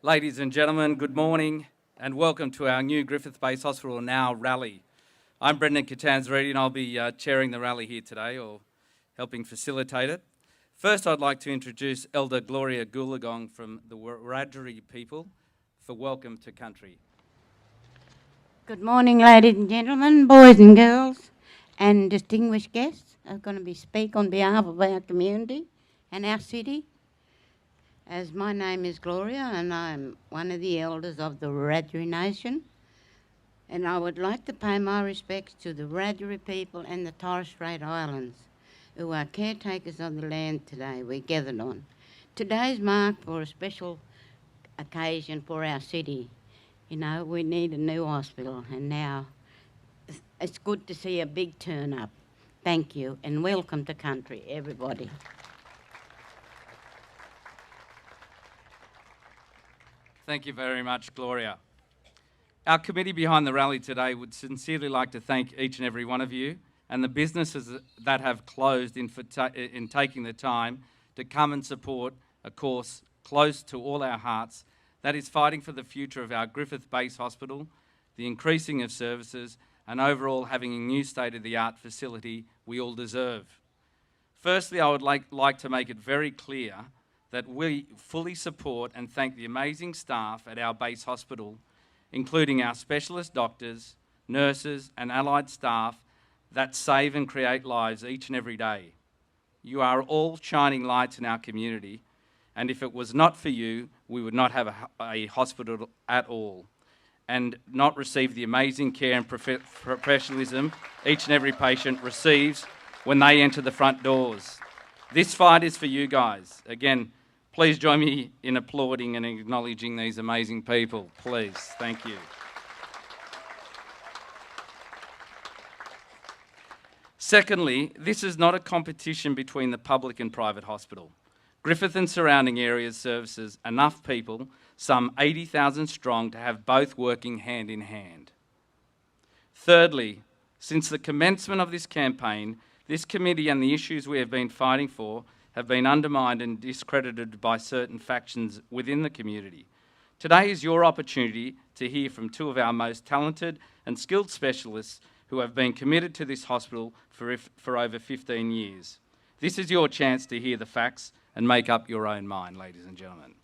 Ladies and gentlemen, good morning and welcome to our new Griffith Base Hospital Now rally. I'm Brendan Catanzariti and I'll be chairing the rally here today or helping facilitate it. First, I'd like to introduce Elder Gloria Goolagong from the Wiradjuri people for Welcome to Country. Good morning, ladies and gentlemen, boys and girls, and distinguished guests. I'm going to speak on behalf of our community and our city. As my name is Gloria and I'm one of the elders of the Wiradjuri Nation, and I would like to pay my respects to the Wiradjuri people and the Torres Strait Islands, who are caretakers of the land today we gathered on. Today is marked for a special occasion for our city. You know, we need a new hospital, and now it's good to see a big turn up. Thank you, and welcome to country, everybody. Thank you very much, Gloria. Our committee behind the rally today would sincerely like to thank each and every one of you and the businesses that have closed in taking the time to come and support a cause close to all our hearts, that is fighting for the future of our Griffith Base Hospital, the increasing of services, and overall having a new state-of-the-art facility we all deserve. Firstly, I would like to make it very clear that we fully support and thank the amazing staff at our base hospital, including our specialist doctors, nurses, and allied staff that save and create lives each and every day. You are all shining lights in our community, and if it was not for you, we would not have a hospital at all and not receive the amazing care and professionalism each and every patient receives when they enter the front doors. This fight is for you guys. Again, please join me in applauding and acknowledging these amazing people, please. Thank you. Secondly, this is not a competition between the public and private hospital. Griffith and surrounding areas services enough people, some 80,000 strong, to have both working hand in hand. Thirdly, since the commencement of this campaign, this committee and the issues we have been fighting for have been undermined and discredited by certain factions within the community. Today is your opportunity to hear from two of our most talented and skilled specialists who have been committed to this hospital for over 15 years. This is your chance to hear the facts and make up your own mind, ladies and gentlemen.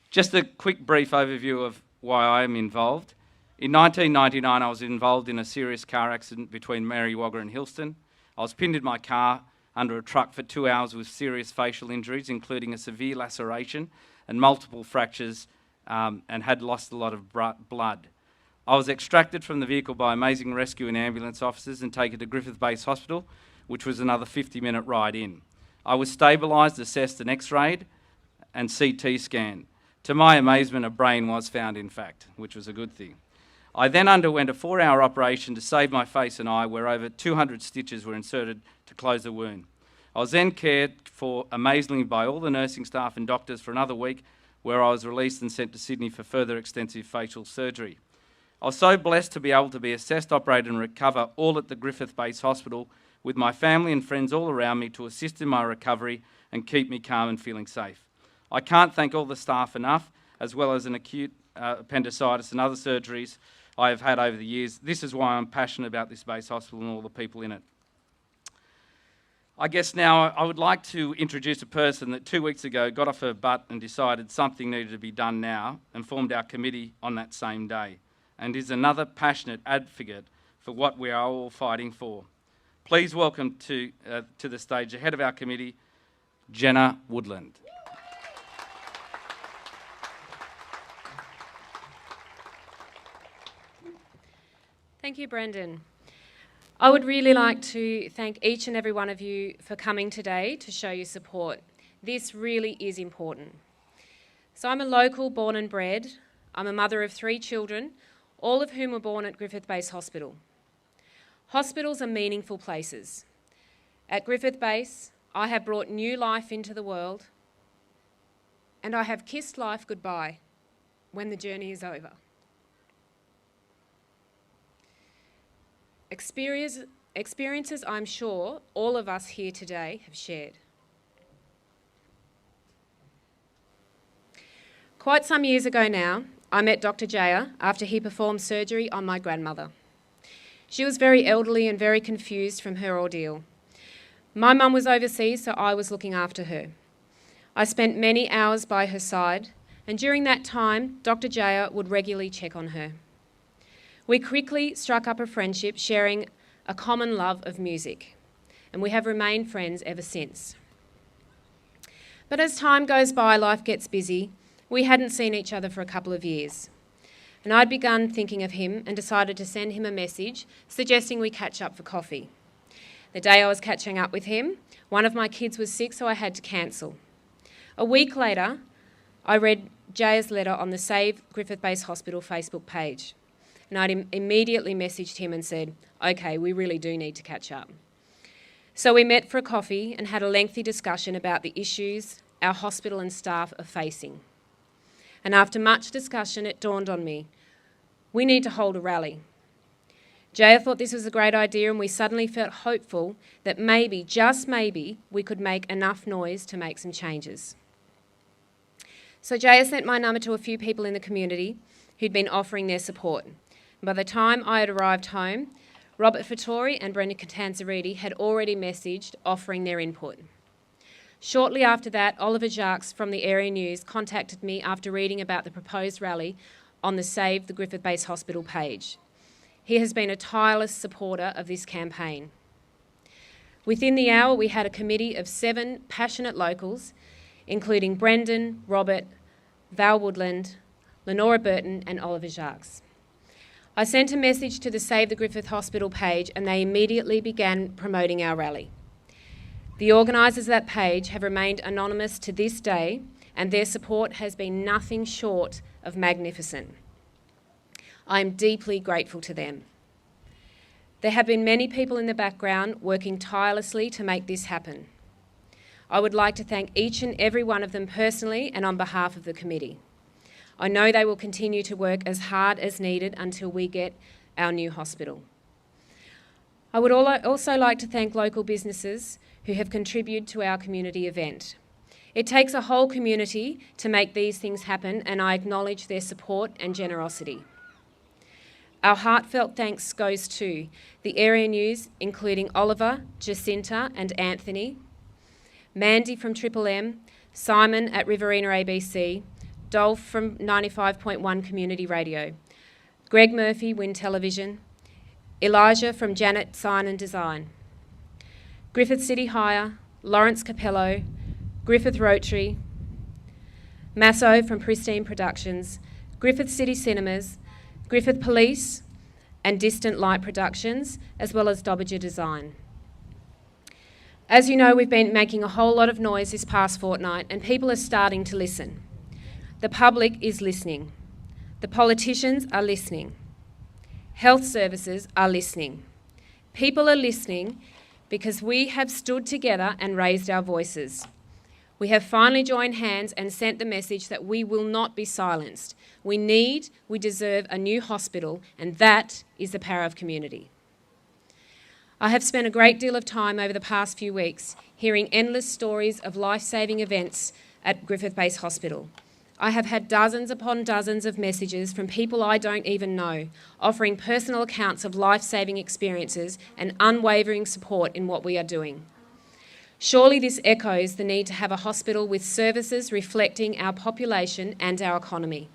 Just a quick brief overview of why I am involved. In 1999, I was involved in a serious car accident between Mary Wagga and Hillston. I was pinned in my car under a truck for 2 hours with serious facial injuries, including a severe laceration and multiple fractures, and had lost a lot of blood. I was extracted from the vehicle by amazing rescue and ambulance officers and taken to Griffith Base Hospital, which was another 50-minute ride in. I was stabilised, assessed and x-rayed and CT scanned. To my amazement, a brain was found, in fact, which was a good thing. I then underwent a 4-hour operation to save my face and eye, where over 200 stitches were inserted to close the wound. I was then cared for amazingly by all the nursing staff and doctors for another week, where I was released and sent to Sydney for further extensive facial surgery. I was so blessed to be able to be assessed, operated and recover all at the Griffith Base Hospital, with my family and friends all around me to assist in my recovery and keep me calm and feeling safe. I can't thank all the staff enough, as well as an acute appendicitis and other surgeries I have had over the years. This is why I'm passionate about this base hospital and all the people in it. I guess now I would like to introduce a person that 2 weeks ago got off her butt and decided something needed to be done now and formed our committee on that same day, and is another passionate advocate for what we are all fighting for. Please welcome to the stage the head of our committee, Jenna Woodland. Thank you, Brendan. I would really like to thank each and every one of you for coming today to show your support. This really is important. So I'm a local born and bred. I'm a mother of 3 children, all of whom were born at Griffith Base Hospital. Hospitals are meaningful places. At Griffith Base, I have brought new life into the world, and I have kissed life goodbye when the journey is over. Experiences I'm sure all of us here today have shared. Quite some years ago now, I met Dr. Jaya after he performed surgery on my grandmother. She was very elderly and very confused from her ordeal. My mum was overseas, so I was looking after her. I spent many hours by her side, and during that time, Dr. Jaya would regularly check on her. We quickly struck up a friendship, sharing a common love of music, and we have remained friends ever since. But as time goes by, life gets busy. We hadn't seen each other for a couple of years, and I'd begun thinking of him and decided to send him a message suggesting we catch up for coffee. The day I was catching up with him, one of my kids was sick, so I had to cancel. A week later, I read Jaya's letter on the Save Griffith Base Hospital Facebook page, and I'd immediately messaged him and said, "Okay, we really do need to catch up." So we met for a coffee and had a lengthy discussion about the issues our hospital and staff are facing. And after much discussion, it dawned on me, we need to hold a rally. Jaya thought this was a great idea, and we suddenly felt hopeful that maybe, just maybe, we could make enough noise to make some changes. So Jaya sent my number to a few people in the community who'd been offering their support. And by the time I had arrived home, Robert Fattori and Brenda Catanzariti had already messaged offering their input. Shortly after that, Oliver Jacques from the Area News contacted me after reading about the proposed rally on the Save the Griffith Base Hospital page. He has been a tireless supporter of this campaign. Within the hour, we had a committee of 7 passionate locals, including Brendan, Robert, Val Woodland, Lenora Burton and Oliver Jacques. I sent a message to the Save the Griffith Hospital page, and they immediately began promoting our rally. The organisers of that page have remained anonymous to this day, and their support has been nothing short of magnificent. I am deeply grateful to them. There have been many people in the background working tirelessly to make this happen. I would like to thank each and every one of them personally and on behalf of the committee. I know they will continue to work as hard as needed until we get our new hospital. I would also like to thank local businesses who have contributed to our community event. It takes a whole community to make these things happen, and I acknowledge their support and generosity. Our heartfelt thanks goes to the Area News, including Oliver, Jacinta and Anthony, Mandy from Triple M, Simon at Riverina ABC, Dolph from 95.1 Community Radio, Greg Murphy, Win Television, Elijah from Janet Sign and Design, Griffith City Hire, Lawrence Capello, Griffith Rotary, Masso from Pristine Productions, Griffith City Cinemas, Griffith Police and Distant Light Productions, as well as Dobbinger Design. As you know, we've been making a whole lot of noise this past fortnight, and people are starting to listen. The public is listening. The politicians are listening. Health services are listening. People are listening because we have stood together and raised our voices. We have finally joined hands and sent the message that we will not be silenced. We deserve a new hospital, and that is the power of community. I have spent a great deal of time over the past few weeks hearing endless stories of life-saving events at Griffith Base Hospital. I have had dozens upon dozens of messages from people I don't even know, offering personal accounts of life-saving experiences and unwavering support in what we are doing. Surely this echoes the need to have a hospital with services reflecting our population and our economy.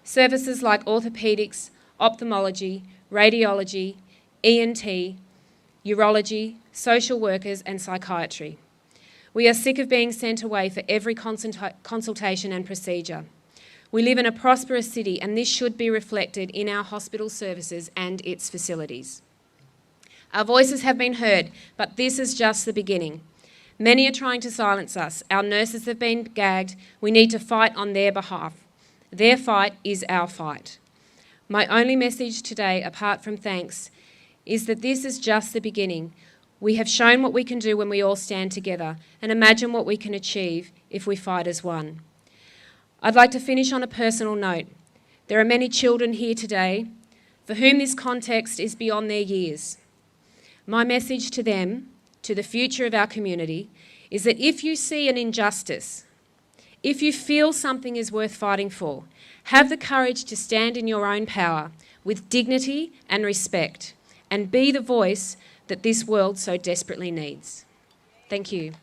Services like orthopaedics, ophthalmology, radiology, ENT, urology, social workers and psychiatry. We are sick of being sent away for every consultation and procedure. We live in a prosperous city, and this should be reflected in our hospital services and its facilities. Our voices have been heard, but this is just the beginning. Many are trying to silence us. Our nurses have been gagged. We need to fight on their behalf. Their fight is our fight. My only message today, apart from thanks, is that this is just the beginning. We have shown what we can do when we all stand together, and imagine what we can achieve if we fight as one. I'd like to finish on a personal note. There are many children here today for whom this context is beyond their years. My message to them, to the future of our community, is that if you see an injustice, If you feel something is worth fighting for, have the courage to stand in your own power with dignity and respect and be the voice that this world so desperately needs. Thank you.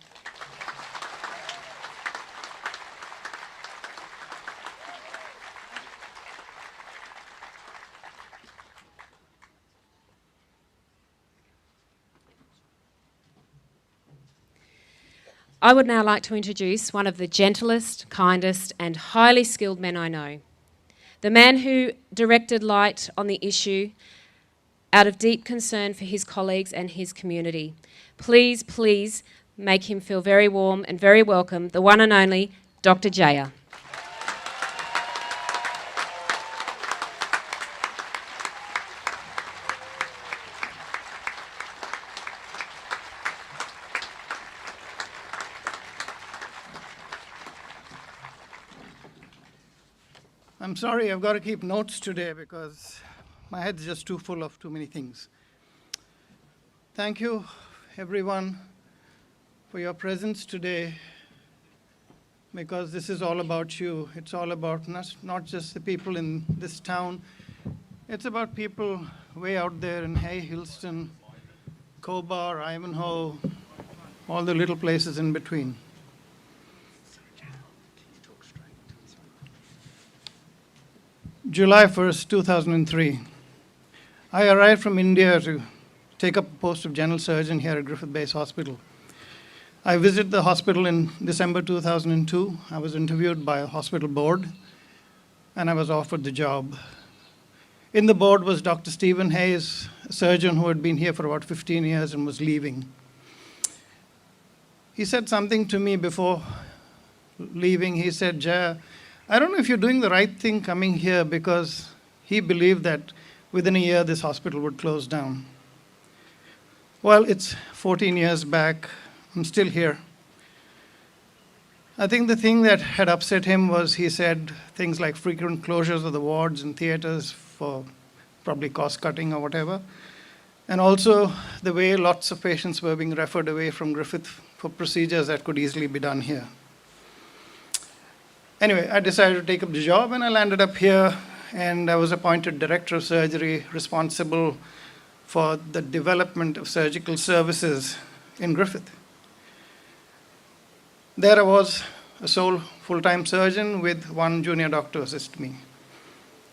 I would now like to introduce one of the gentlest, kindest and highly skilled men I know. The man who directed light on the issue out of deep concern for his colleagues and his community. Please, please make him feel very warm and very welcome, the one and only Dr. Jaya. I'm sorry, I've got to keep notes today because my head's just too full of too many things. Thank you, everyone, for your presence today, because this is all about you. It's all about not just the people in this town. It's about people way out there in Hay, Hillston, Cobar, Ivanhoe, all the little places in between. July 1st, 2003. I arrived from India to take up a post of general surgeon here at Griffith Base Hospital. I visited the hospital in December 2002. I was interviewed by a hospital board, and I was offered the job. In the board was Dr. Stephen Hayes, a surgeon who had been here for about 15 years and was leaving. He said something to me before leaving. He said, Jaya, I don't know if you're doing the right thing coming here, because he believed that within a year this hospital would close down. Well, it's 14 years back. I'm still here. I think the thing that had upset him was he said things like frequent closures of the wards and theaters for probably cost cutting or whatever. And also the way lots of patients were being referred away from Griffith for procedures that could easily be done here. Anyway, I decided to take up the job, and I landed up here, and I was appointed Director of Surgery, responsible for the development of surgical services in Griffith. There I was, a sole full-time surgeon with one junior doctor to assist me.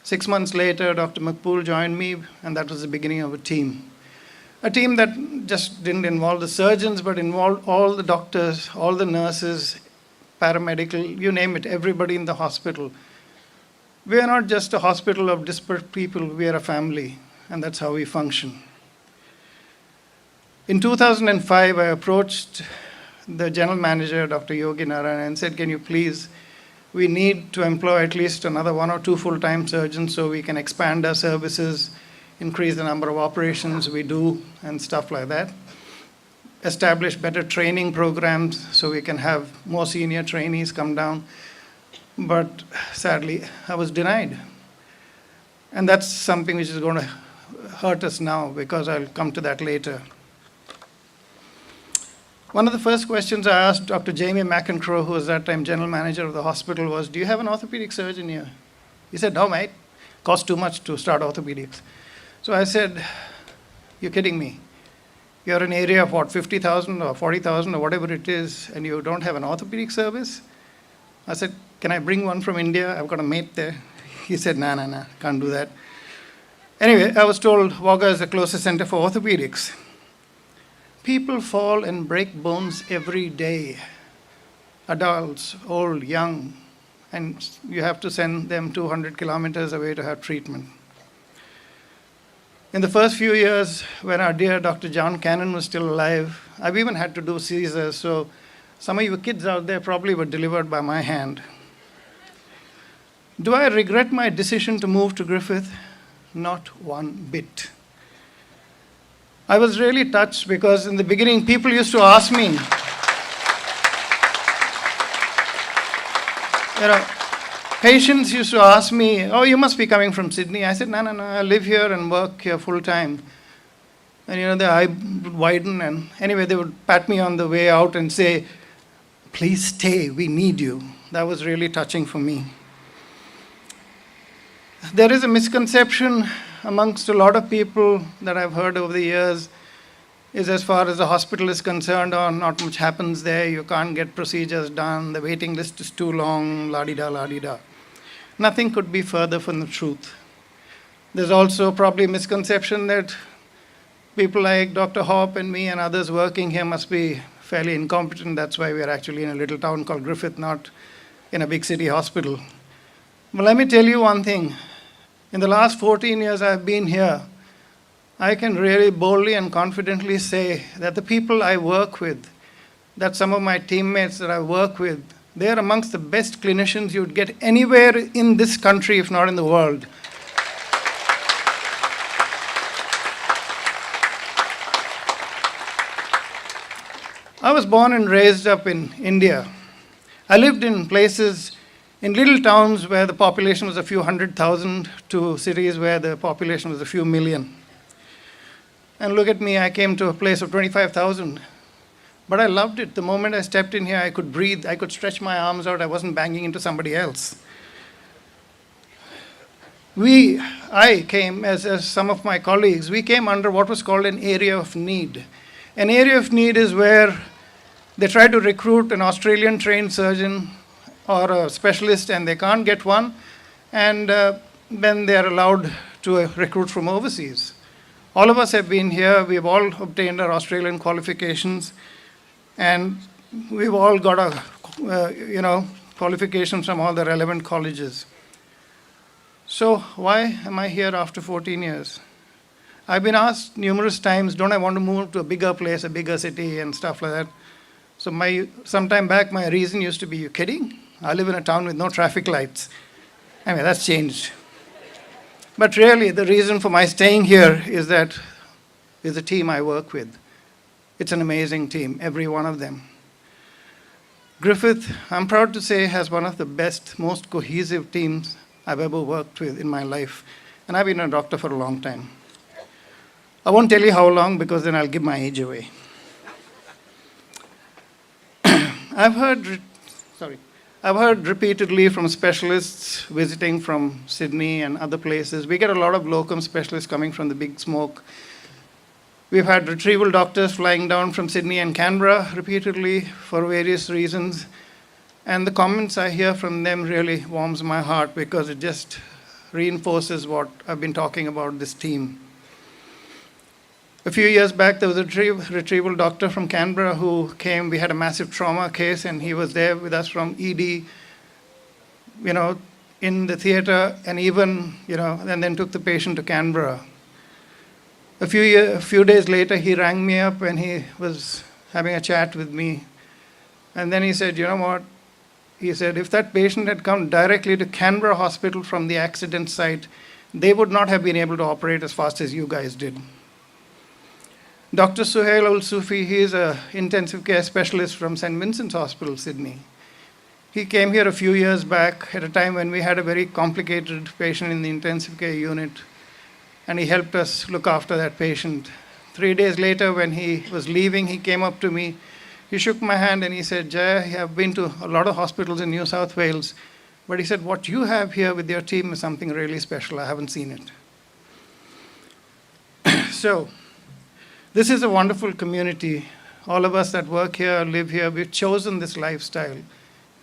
6 months later, Dr. McPool joined me, and that was the beginning of a team. A team that just didn't involve the surgeons, but involved all the doctors, all the nurses, paramedical, you name it, everybody in the hospital. We are not just a hospital of disparate people, we are a family, and that's how we function. In 2005, I approached the general manager, Dr. Yogi Narayan, and said, can you please, we need to employ at least another 1 or 2 full-time surgeons so we can expand our services, increase the number of operations we do, and stuff like that. Establish better training programs so we can have more senior trainees come down. But sadly, I was denied. And that's something which is going to hurt us now, because I'll come to that later. One of the first questions I asked Dr. Jamie McEncrow, who was at that time general manager of the hospital, was, do you have an orthopedic surgeon here? He said, no, mate, costs too much to start orthopedics. So I said, you're kidding me. You're an area of what, 50,000 or 40,000 or whatever it is, and you don't have an orthopedic service? I said, can I bring one from India? I've got a mate there. He said, nah, can't do that. Anyway, I was told Wagga is the closest center for orthopedics. People fall and break bones every day. Adults, old, young, and you have to send them 200 kilometers away to have treatment. In the first few years, when our dear Dr. John Cannon was still alive, I've even had to do Caesars, so some of you kids out there probably were delivered by my hand. Do I regret my decision to move to Griffith? Not one bit. I was really touched because in the beginning, people used to ask me, patients used to ask me, oh, you must be coming from Sydney. I said, no, I live here and work here full time. And the eye would widen, and anyway, they would pat me on the way out and say, please stay, we need you. that was really touching for me. There is a misconception amongst a lot of people that I've heard over the years is as far as the hospital is concerned, oh, not much happens there, you can't get procedures done, the waiting list is too long, la-di-da, la-di-da. Nothing could be further from the truth. There's also probably a misconception that people like Dr. Hopp and me and others working here must be fairly incompetent. That's why we're actually in a little town called Griffith, not in a big city hospital. But let me tell you one thing. In the last 14 years I've been here, I can really boldly and confidently say that the people I work with, that some of my teammates that I work with, they're amongst the best clinicians you'd get anywhere in this country, if not in the world. I was born and raised up in India. I lived in places, in little towns where the population was a few 100,000 to cities where the population was a few million. And look at me, I came to a place of 25,000. But I loved it. The moment I stepped in here, I could breathe, I could stretch my arms out, I wasn't banging into somebody else. I came, as some of my colleagues, we came under what was called an area of need. An area of need is where they try to recruit an Australian trained surgeon or a specialist and they can't get one, and then they are allowed to recruit from overseas. All of us have been here, we've all obtained our Australian qualifications, and we've all got our qualifications from all the relevant colleges. So why am I here after 14 years? I've been asked numerous times, don't I want to move to a bigger place, a bigger city and stuff like that. So some time back, my reason used to be, you kidding? I live in a town with no traffic lights. I mean, that's changed. But really, the reason for my staying here is that is the team I work with. It's an amazing team, every one of them. Griffith, I'm proud to say, has one of the best, most cohesive teams I've ever worked with in my life. And I've been a doctor for a long time. I won't tell you how long because then I'll give my age away. I've heard repeatedly from specialists visiting from Sydney and other places. We get a lot of locum specialists coming from the big smoke. We've had retrieval doctors flying down from Sydney and Canberra repeatedly for various reasons. And the comments I hear from them really warms my heart because it just reinforces what I've been talking about, this team. A few years back, there was a retrieval doctor from Canberra who came. We had a massive trauma case, and he was there with us from ED, in the theater, and even, and then took the patient to Canberra. A few days later, he rang me up, and he was having a chat with me. And then he said, you know what? He said, if that patient had come directly to Canberra Hospital from the accident site, they would not have been able to operate as fast as you guys did. Dr. Suhail Ul-Sufi, he is an intensive care specialist from St. Vincent's Hospital, Sydney. He came here a few years back at a time when we had a very complicated patient in the intensive care unit, and he helped us look after that patient. 3 days later, when he was leaving, he came up to me, he shook my hand and he said, Jaya, I've been to a lot of hospitals in New South Wales, but he said, what you have here with your team is something really special. I haven't seen it. So, this is a wonderful community. All of us that work here, live here, we've chosen this lifestyle.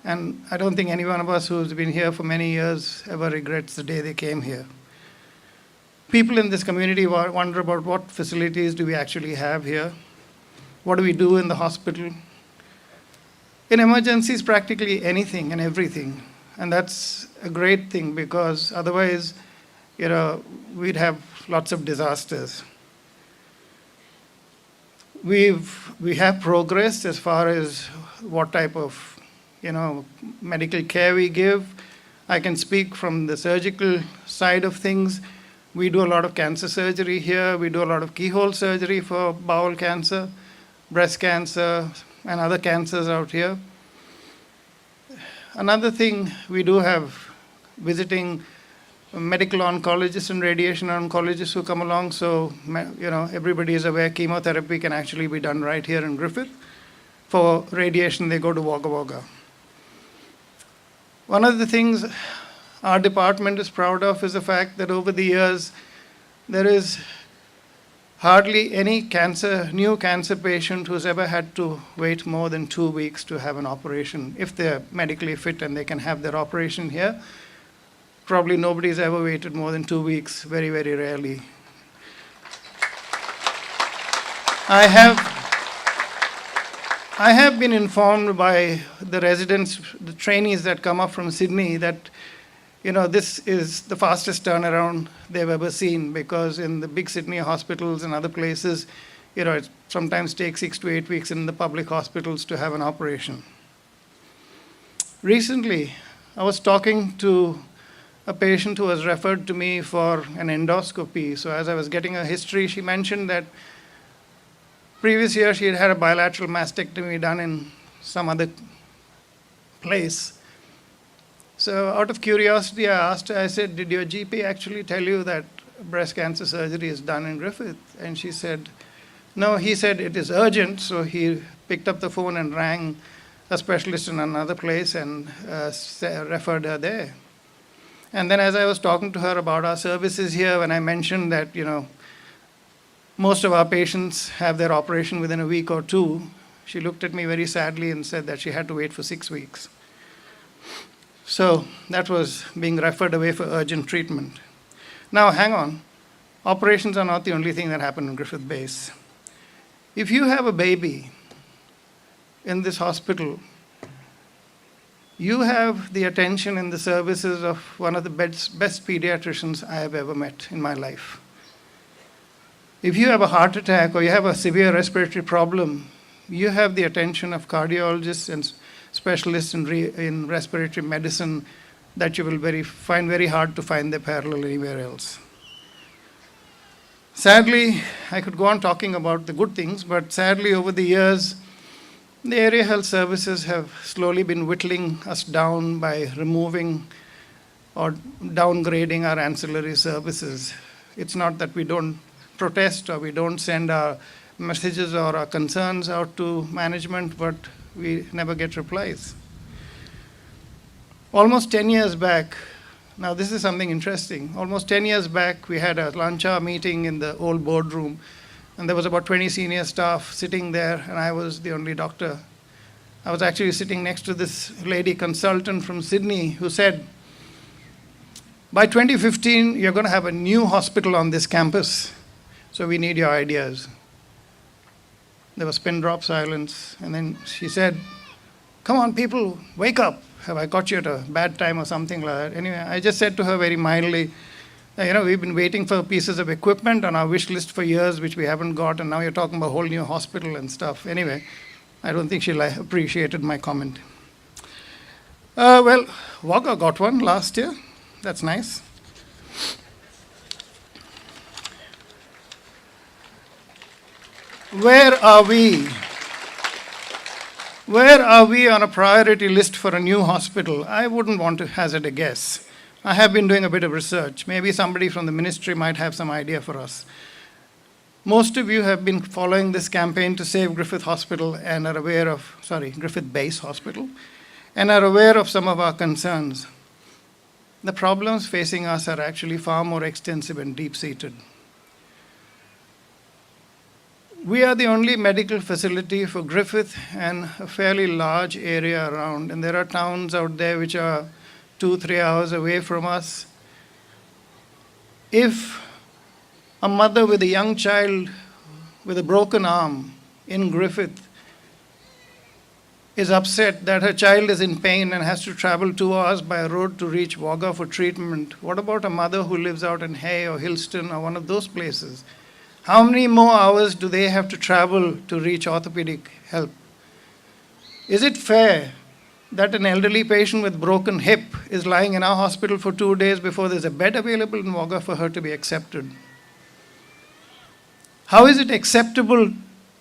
And I don't think any one of us who's been here for many years ever regrets the day they came here. People in this community wonder about what facilities do we actually have here? What do we do in the hospital? In emergencies, practically anything and everything. And that's a great thing because otherwise, we'd have lots of disasters. We have progressed as far as what type of, medical care we give. I can speak from the surgical side of things. We do a lot of cancer surgery here. We do a lot of keyhole surgery for bowel cancer, breast cancer, and other cancers out here. Another thing we do have visiting medical oncologists and radiation oncologists who come along. So, everybody is aware chemotherapy can actually be done right here in Griffith. For radiation, they go to Wagga Wagga. One of the things our department is proud of is the fact that over the years, there is hardly any new cancer patient who's ever had to wait more than 2 weeks to have an operation. If they're medically fit and they can have their operation here, probably nobody's ever waited more than 2 weeks, very, very rarely. I have been informed by the residents, the trainees that come up from Sydney, that this is the fastest turnaround they've ever seen, because in the big Sydney hospitals and other places, it sometimes takes 6 to 8 weeks in the public hospitals to have an operation. Recently, I was talking to a patient who was referred to me for an endoscopy. So as I was getting her history, she mentioned that previous year she had had a bilateral mastectomy done in some other place. So out of curiosity, I asked her, I said, did your GP actually tell you that breast cancer surgery is done in Griffith? And she said, no, he said it is urgent. So he picked up the phone and rang a specialist in another place and referred her there. And then as I was talking to her about our services here, when I mentioned that, most of our patients have their operation within a week or two, she looked at me very sadly and said that she had to wait for 6 weeks. So that was being referred away for urgent treatment. Now, hang on. Operations are not the only thing that happen in Griffith Base. If you have a baby in this hospital, you have the attention and the services of one of the best pediatricians I have ever met in my life. If you have a heart attack or you have a severe respiratory problem, you have the attention of cardiologists and specialists in respiratory medicine that you will find very hard to find their parallel anywhere else. Sadly, I could go on talking about the good things, but sadly over the years, the area health services have slowly been whittling us down by removing or downgrading our ancillary services. It's not that we don't protest or we don't send our messages or our concerns out to management, but we never get replies. Almost 10 years back, now this is something interesting. Almost 10 years back, we had a lunch hour meeting in the old boardroom, and there was about 20 senior staff sitting there, and I was the only doctor. I was actually sitting next to this lady consultant from Sydney who said, by 2015, you're going to have a new hospital on this campus, so we need your ideas. There was pin drop silence, and then she said, come on, people, wake up. Have I got you at a bad time or something like that? Anyway, I just said to her very mildly, we've been waiting for pieces of equipment on our wish list for years, which we haven't got, and now you're talking about a whole new hospital and stuff. Anyway, I don't think she appreciated my comment. Wagga got one last year. That's nice. Where are we? Where are we on a priority list for a new hospital? I wouldn't want to hazard a guess. I have been doing a bit of research. Maybe somebody from the ministry might have some idea for us. Most of you have been following this campaign to save Griffith Hospital and are aware of, Griffith Base Hospital, and are aware of some of our concerns. The problems facing us are actually far more extensive and deep-seated. We are the only medical facility for Griffith and a fairly large area around, and there are towns out there which are 2-3 hours away from us. If a mother with a young child with a broken arm in Griffith is upset that her child is in pain and has to travel 2 hours by road to reach Wagga for treatment, what about a mother who lives out in Hay or Hillston or one of those places? How many more hours do they have to travel to reach orthopedic help? Is it fair that an elderly patient with broken hip is lying in our hospital for 2 days before there's a bed available in Wagga for her to be accepted? How is it acceptable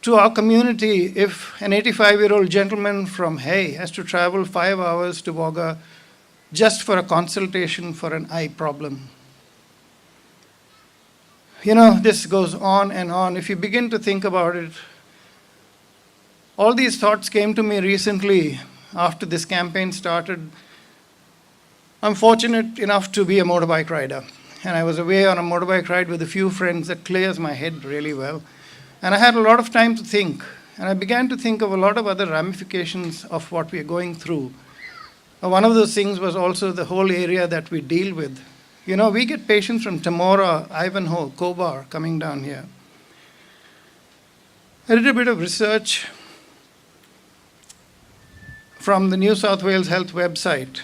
to our community if an 85-year-old gentleman from Hay has to travel 5 hours to Wagga just for a consultation for an eye problem? This goes on and on. If you begin to think about it, all these thoughts came to me recently after this campaign started. I'm fortunate enough to be a motorbike rider. And I was away on a motorbike ride with a few friends that clears my head really well. And I had a lot of time to think. And I began to think of a lot of other ramifications of what we are going through. One of those things was also the whole area that we deal with. You know, we get patients from Temora, Ivanhoe, Kobar coming down here. I did a bit of research from the New South Wales Health website.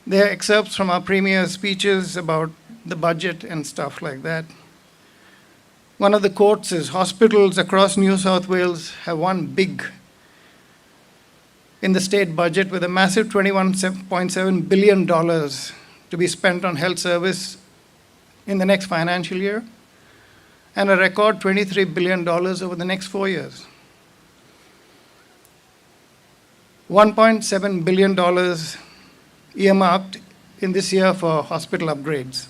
There are excerpts from our Premier's speeches about the budget and stuff like that. One of the quotes is, hospitals across New South Wales have won big in the state budget with a massive $21.7 billion to be spent on health service in the next financial year, and a record $23 billion over the next 4 years. $1.7 billion earmarked in this year for hospital upgrades.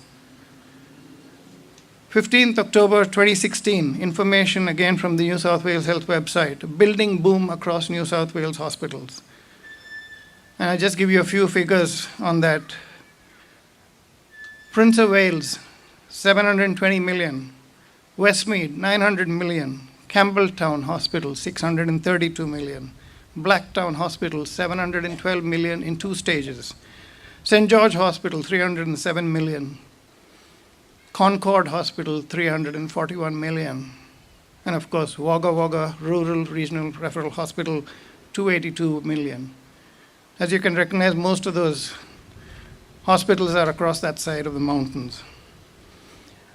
15th October 2016, information again from the New South Wales Health website, building boom across New South Wales hospitals. And I'll just give you a few figures on that. Prince of Wales, 720 million. Westmead, 900 million. Campbelltown Hospital, 632 million. Blacktown Hospital, 712 million in 2 stages. St. George Hospital, 307 million. Concord Hospital, 341 million. And of course, Wagga Wagga Rural Regional Referral Hospital, 282 million. As you can recognize, most of those hospitals are across that side of the mountains.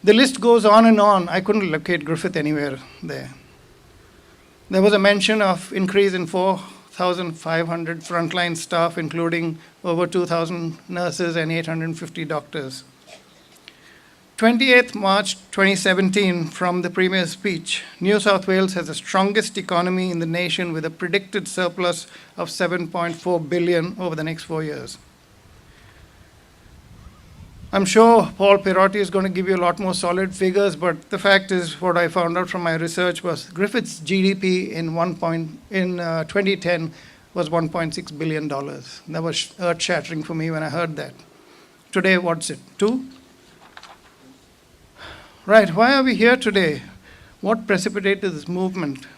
The list goes on and on. I couldn't locate Griffith anywhere there. There was a mention of increase in 4,500 frontline staff, including over 2,000 nurses and 850 doctors. 28th March 2017, from the Premier's speech, New South Wales has the strongest economy in the nation with a predicted surplus of $7.4 billion over the next 4 years. I'm sure Paul Perotti is going to give you a lot more solid figures, but the fact is, what I found out from my research was Griffith's GDP in 2010 was $1.6 billion. That was earth-shattering for me when I heard that. Today, what's it, 2? Right, why are we here today? What precipitated this movement?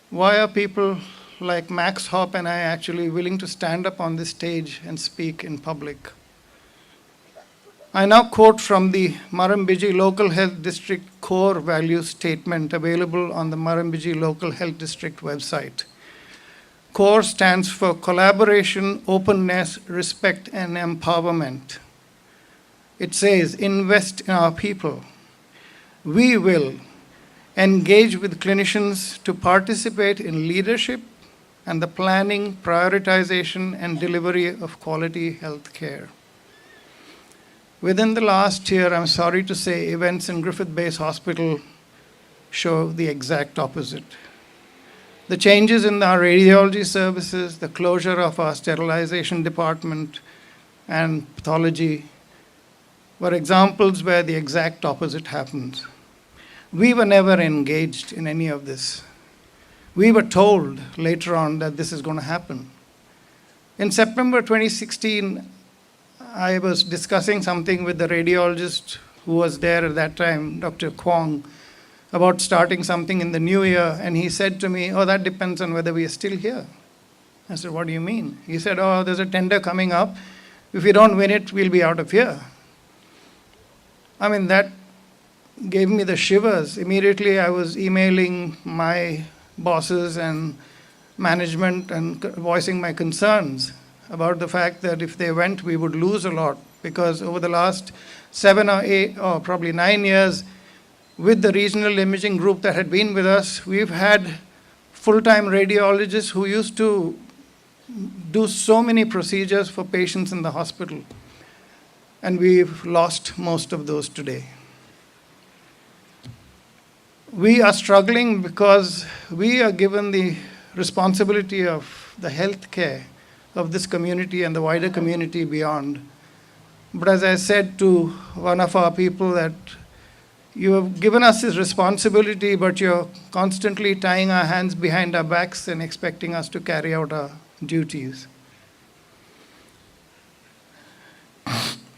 Why are people like Max Hopp and I actually willing to stand up on this stage and speak in public? I now quote from the Murrumbidgee Local Health District core value statement available on the Murrumbidgee Local Health District website. CORE stands for collaboration, openness, respect, and empowerment. It says, invest in our people. We will engage with clinicians to participate in leadership and the planning, prioritization, and delivery of quality health care. Within the last year, I'm sorry to say, events in Griffith Base Hospital show the exact opposite. The changes in our radiology services, the closure of our sterilization department and pathology were examples where the exact opposite happened. We were never engaged in any of this. We were told later on that this is going to happen. In September 2016, I was discussing something with the radiologist who was there at that time, Dr. Kwong, about starting something in the new year, and he said to me, oh, that depends on whether we are still here. I said, what do you mean? He said, oh, there's a tender coming up. If we don't win it, we'll be out of here. I mean, that gave me the shivers. Immediately, I was emailing my bosses and management and voicing my concerns about the fact that if they went, we would lose a lot, because over the last 7 or 8 or probably 9 years, with the regional imaging group that had been with us, we've had full-time radiologists who used to do so many procedures for patients in the hospital. And we've lost most of those today. We are struggling because we are given the responsibility of the health care of this community and the wider community beyond. But as I said to one of our people, that you have given us this responsibility, but you're constantly tying our hands behind our backs and expecting us to carry out our duties.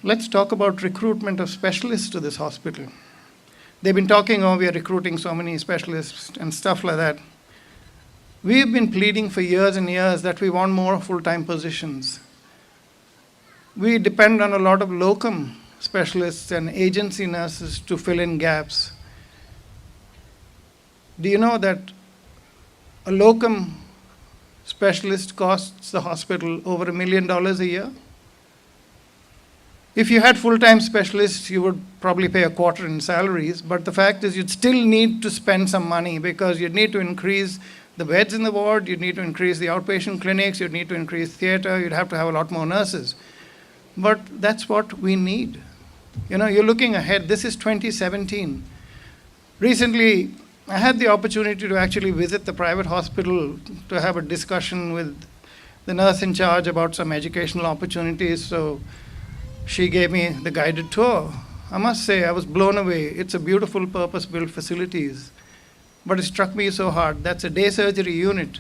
let's talk about recruitment of specialists to this hospital. They've been talking, oh, we are recruiting so many specialists and stuff like that. We've been pleading for years and years that we want more full-time positions. We depend on a lot of locum specialists and agency nurses to fill in gaps. Do you know that a locum specialist costs the hospital over $1 million a year? If you had full-time specialists, you would probably pay a quarter in salaries, but the fact is you'd still need to spend some money because you'd need to increase the beds in the ward, you'd need to increase the outpatient clinics, you'd need to increase theater, you'd have to have a lot more nurses. But that's what we need. You know, you're looking ahead. This is 2017. Recently, I had the opportunity to actually visit the private hospital to have a discussion with the nurse in charge about some educational opportunities. So she gave me the guided tour. I must say, I was blown away. It's a beautiful purpose-built facilities. But it struck me so hard. That's a day surgery unit.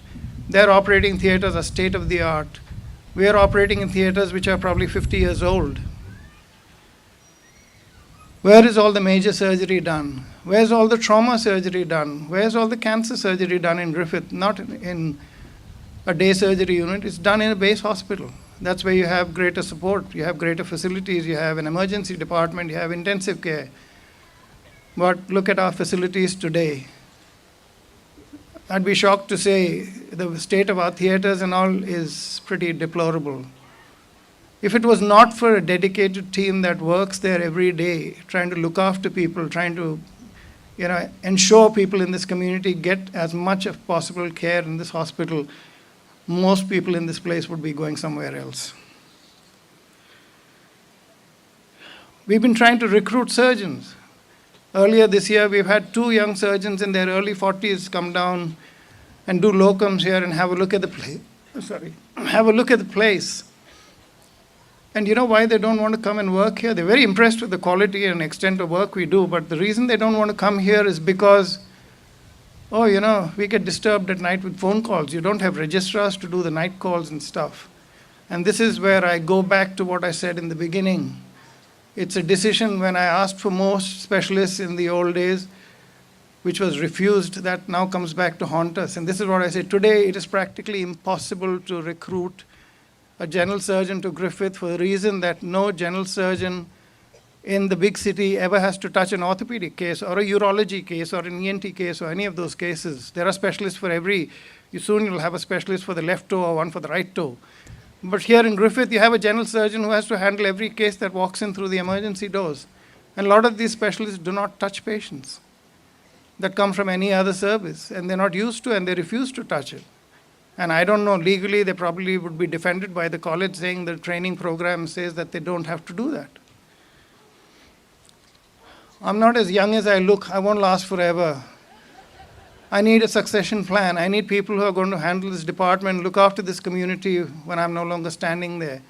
Their operating theaters are state-of-the-art. We are operating in theaters which are probably 50 years old. Where is all the major surgery done? Where's all the trauma surgery done? Where's all the cancer surgery done in Griffith? Not in a day surgery unit. It's done in a base hospital. That's where you have greater support. You have greater facilities. You have an emergency department. You have intensive care. But look at our facilities today. I'd be shocked to say the state of our theaters and all is pretty deplorable. If it was not for a dedicated team that works there every day, trying to look after people, trying to ensure people in this community get as much as possible care in this hospital, most people in this place would be going somewhere else. We've been trying to recruit surgeons. Earlier this year, we've had 2 young surgeons in their early 40s come down and do locums here and have a look at the place. Have a look at the place. And you know why they don't want to come and work here? They're very impressed with the quality and extent of work we do, but the reason they don't want to come here is because, we get disturbed at night with phone calls. You don't have registrars to do the night calls and stuff. And this is where I go back to what I said in the beginning. It's a decision when I asked for more specialists in the old days, which was refused, that now comes back to haunt us. And this is what I say. Today, it is practically impossible to recruit a general surgeon to Griffith for the reason that no general surgeon in the big city ever has to touch an orthopedic case or a urology case or an ENT case or any of those cases. There are specialists for soon you'll have a specialist for the left toe or one for the right toe. But here in Griffith, you have a general surgeon who has to handle every case that walks in through the emergency doors. And a lot of these specialists do not touch patients that come from any other service, and they're not used to, and they refuse to touch it. And I don't know, legally, they probably would be defended by the college saying the training program says that they don't have to do that. I'm not as young as I look. I won't last forever. I need a succession plan. I need people who are going to handle this department, look after this community when I'm no longer standing there.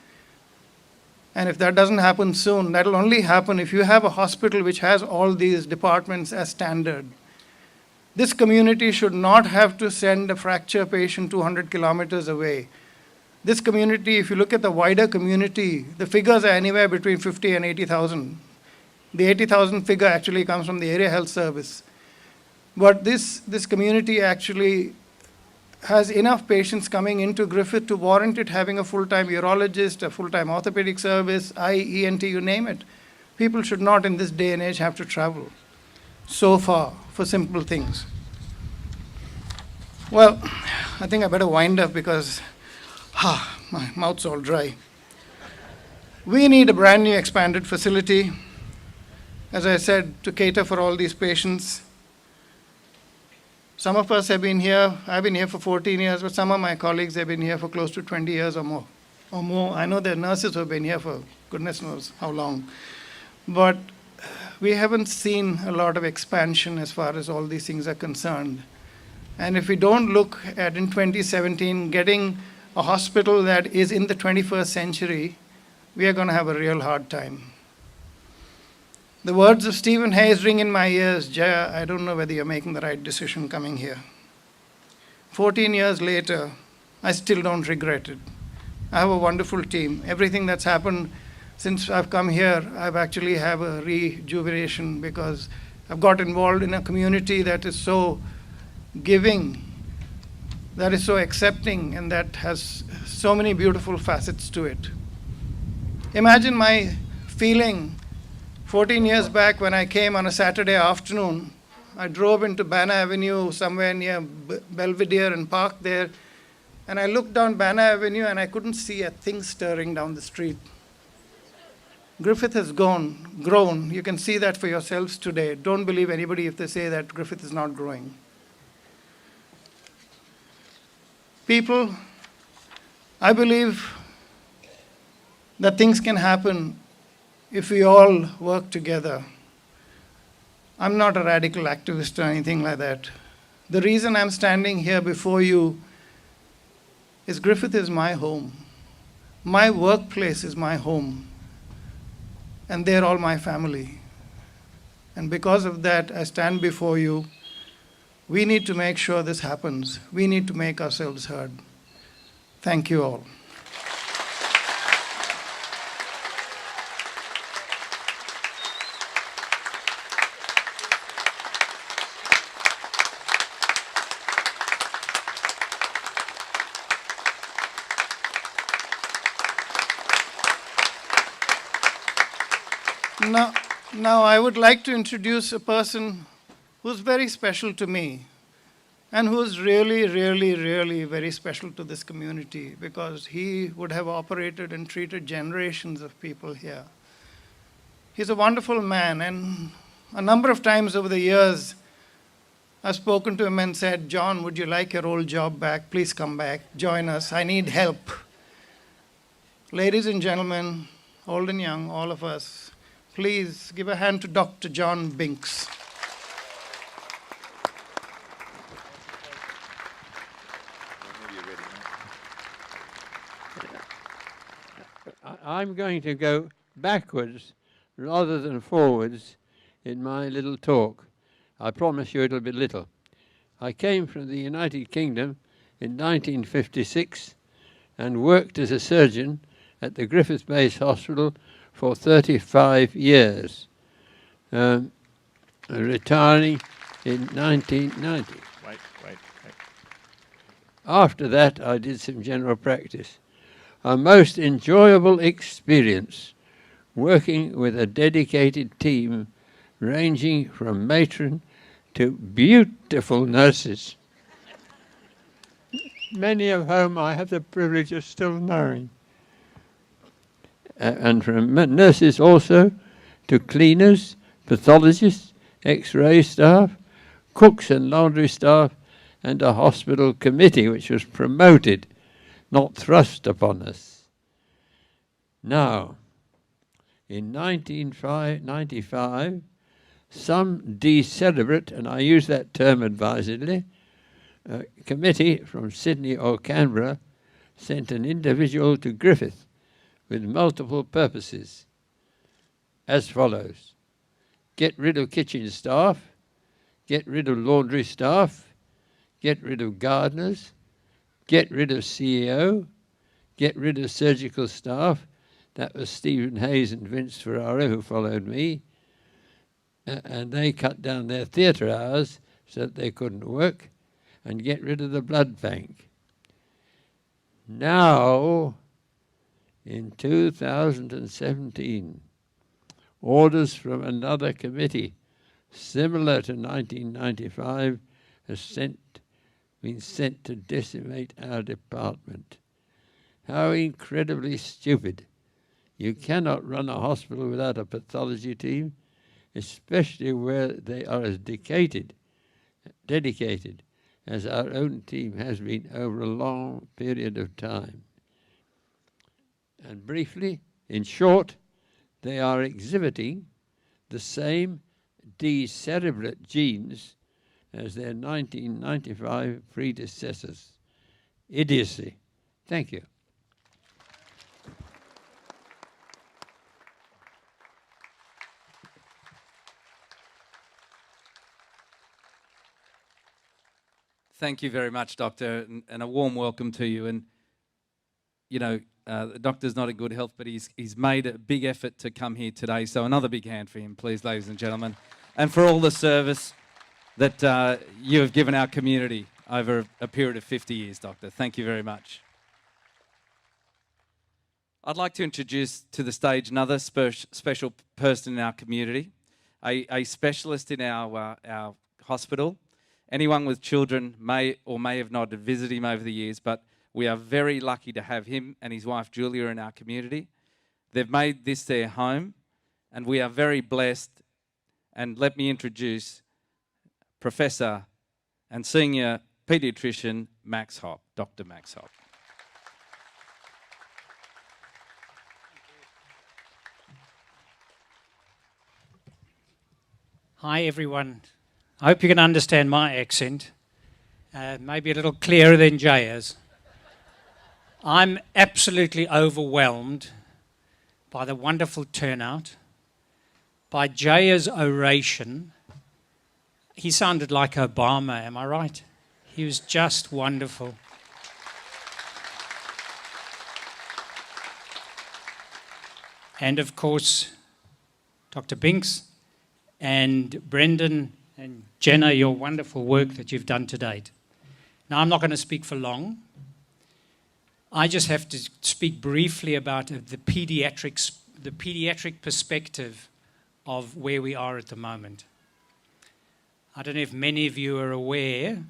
And if that doesn't happen soon, that'll only happen if you have a hospital which has all these departments as standard. This community should not have to send a fracture patient 200 kilometers away. This community, if you look at the wider community, the figures are anywhere between 50 and 80,000. The 80,000 figure actually comes from the area health service. But this community actually has enough patients coming into Griffith to warrant it having a full-time urologist, a full-time orthopedic service, eye, ENT, you name it. People should not in this day and age have to travel so far for simple things. Well, I think I better wind up because my mouth's all dry. We need a brand new expanded facility, as I said, to cater for all these patients. Some of us have been here, I've been here for 14 years, but some of my colleagues have been here for close to 20 years or more. I know there are nurses who have been here for goodness knows how long. But we haven't seen a lot of expansion as far as all these things are concerned. And if we don't look at, in 2017, getting a hospital that is in the 21st century, we are going to have a real hard time. The words of Stephen Hayes ring in my ears. Jaya, I don't know whether you're making the right decision coming here. 14 years later, I still don't regret it. I have a wonderful team. Everything that's happened since I've come here, I've actually have a rejuvenation because I've got involved in a community that is so giving, that is so accepting, and that has so many beautiful facets to it. Imagine my feeling 14 years back when I came on a Saturday afternoon. I drove into Banner Avenue somewhere near Belvedere and parked there, and I looked down Banner Avenue and I couldn't see a thing stirring down the street. Griffith has grown. You can see that for yourselves today. Don't believe anybody if they say that Griffith is not growing. People, I believe that things can happen if we all work together. I'm not a radical activist or anything like that. The reason I'm standing here before you is Griffith is my home. My workplace is my home. And they're all my family. And because of that, I stand before you. We need to make sure this happens. We need to make ourselves heard. Thank you all. Now I would like to introduce a person who's very special to me and who's really, really, really very special to this community because he would have operated and treated generations of people here. He's a wonderful man, and a number of times over the years, I've spoken to him and said, John, would you like your old job back? Please come back, join us, I need help. Ladies and gentlemen, old and young, all of us, please give a hand to Dr. John Binks. I'm going to go backwards rather than forwards in my little talk. I promise you it'll be little. I came from the United Kingdom in 1956 and worked as a surgeon at the Griffith Base Hospital for 35 years, retiring in 1990. Wait. After that, I did some general practice. A most enjoyable experience working with a dedicated team ranging from matron to beautiful nurses, many of whom I have the privilege of still knowing. And from nurses also to cleaners, pathologists, X-ray staff, cooks and laundry staff, and a hospital committee which was promoted, not thrust upon us. Now, in 1995, some decelerate, and I use that term advisedly, committee from Sydney or Canberra sent an individual to Griffith with multiple purposes, as follows: get rid of kitchen staff, get rid of laundry staff, get rid of gardeners, get rid of CEO, get rid of surgical staff. That was Stephen Hayes and Vince Ferrara who followed me. And they cut down their theatre hours so that they couldn't work, and get rid of the blood bank. Now, in 2017, orders from another committee, similar to 1995, has been sent to decimate our department. How incredibly stupid. You cannot run a hospital without a pathology team, especially where they are as dedicated as our own team has been over a long period of time. And briefly, in short, they are exhibiting the same decerebrate genes as their 1995 predecessors. Idiocy. Thank you. Thank you very much, Doctor, and a warm welcome to you. And the doctor's not in good health, but he's made a big effort to come here today. So another big hand for him, please, ladies and gentlemen. And for all the service that you have given our community over a period of 50 years, Doctor. Thank you very much. I'd like to introduce to the stage another special person in our community, a specialist in our hospital. Anyone with children may or may have not visited him over the years, but we are very lucky to have him and his wife Julia in our community. They've made this their home, and we are very blessed. And let me introduce Professor and Senior Paediatrician Max Hopp, Dr. Max Hopp. Hi everyone. I hope you can understand my accent. Maybe a little clearer than Jaya's. I'm absolutely overwhelmed by the wonderful turnout, by Jaya's oration. He sounded like Obama, am I right? He was just wonderful. And of course, Dr. Binks and Brendan and Jenna, your wonderful work that you've done to date. Now, I'm not going to speak for long. I just have to speak briefly about the pediatric perspective of where we are at the moment. I don't know if many of you are aware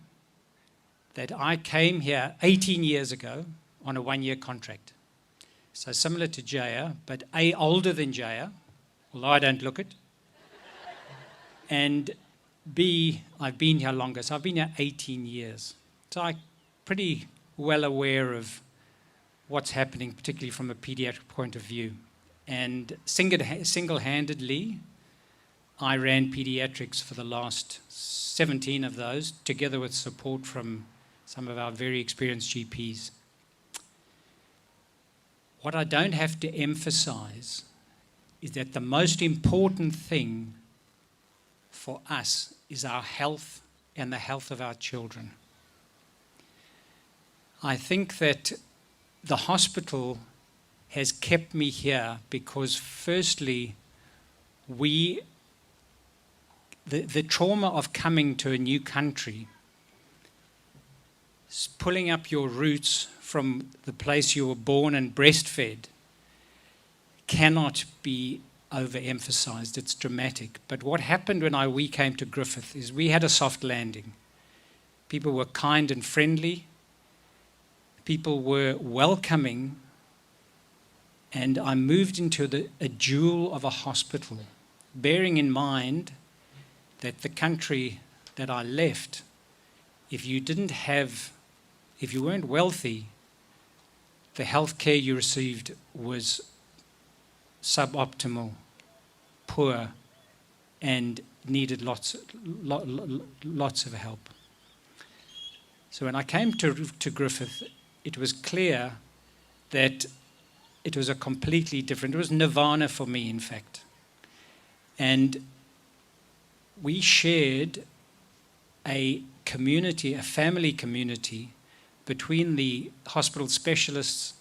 that I came here 18 years ago on a one-year contract. So similar to Jaya, but A, older than Jaya, although I don't look it. And B, I've been here longer. So I've been here 18 years. So I'm pretty well aware of what's happening, particularly from a pediatric point of view. And single-handedly, I ran pediatrics for the last 17 of those, together with support from some of our very experienced GPs. What I don't have to emphasize is that the most important thing for us is our health and the health of our children. I think that the hospital has kept me here because, firstly, the trauma of coming to a new country, pulling up your roots from the place you were born and breastfed, cannot be overemphasized. It's dramatic. But what happened when we came to Griffith is we had a soft landing. People were kind and friendly. People were welcoming. And I moved into a jewel of a hospital, bearing in mind that the country that I left, if you weren't wealthy, the health care you received was suboptimal, poor, and needed lots of help. So when I came to Griffith, it was clear that it was a completely different, it was nirvana for me, in fact. And we shared a community, a family community, between the hospital specialists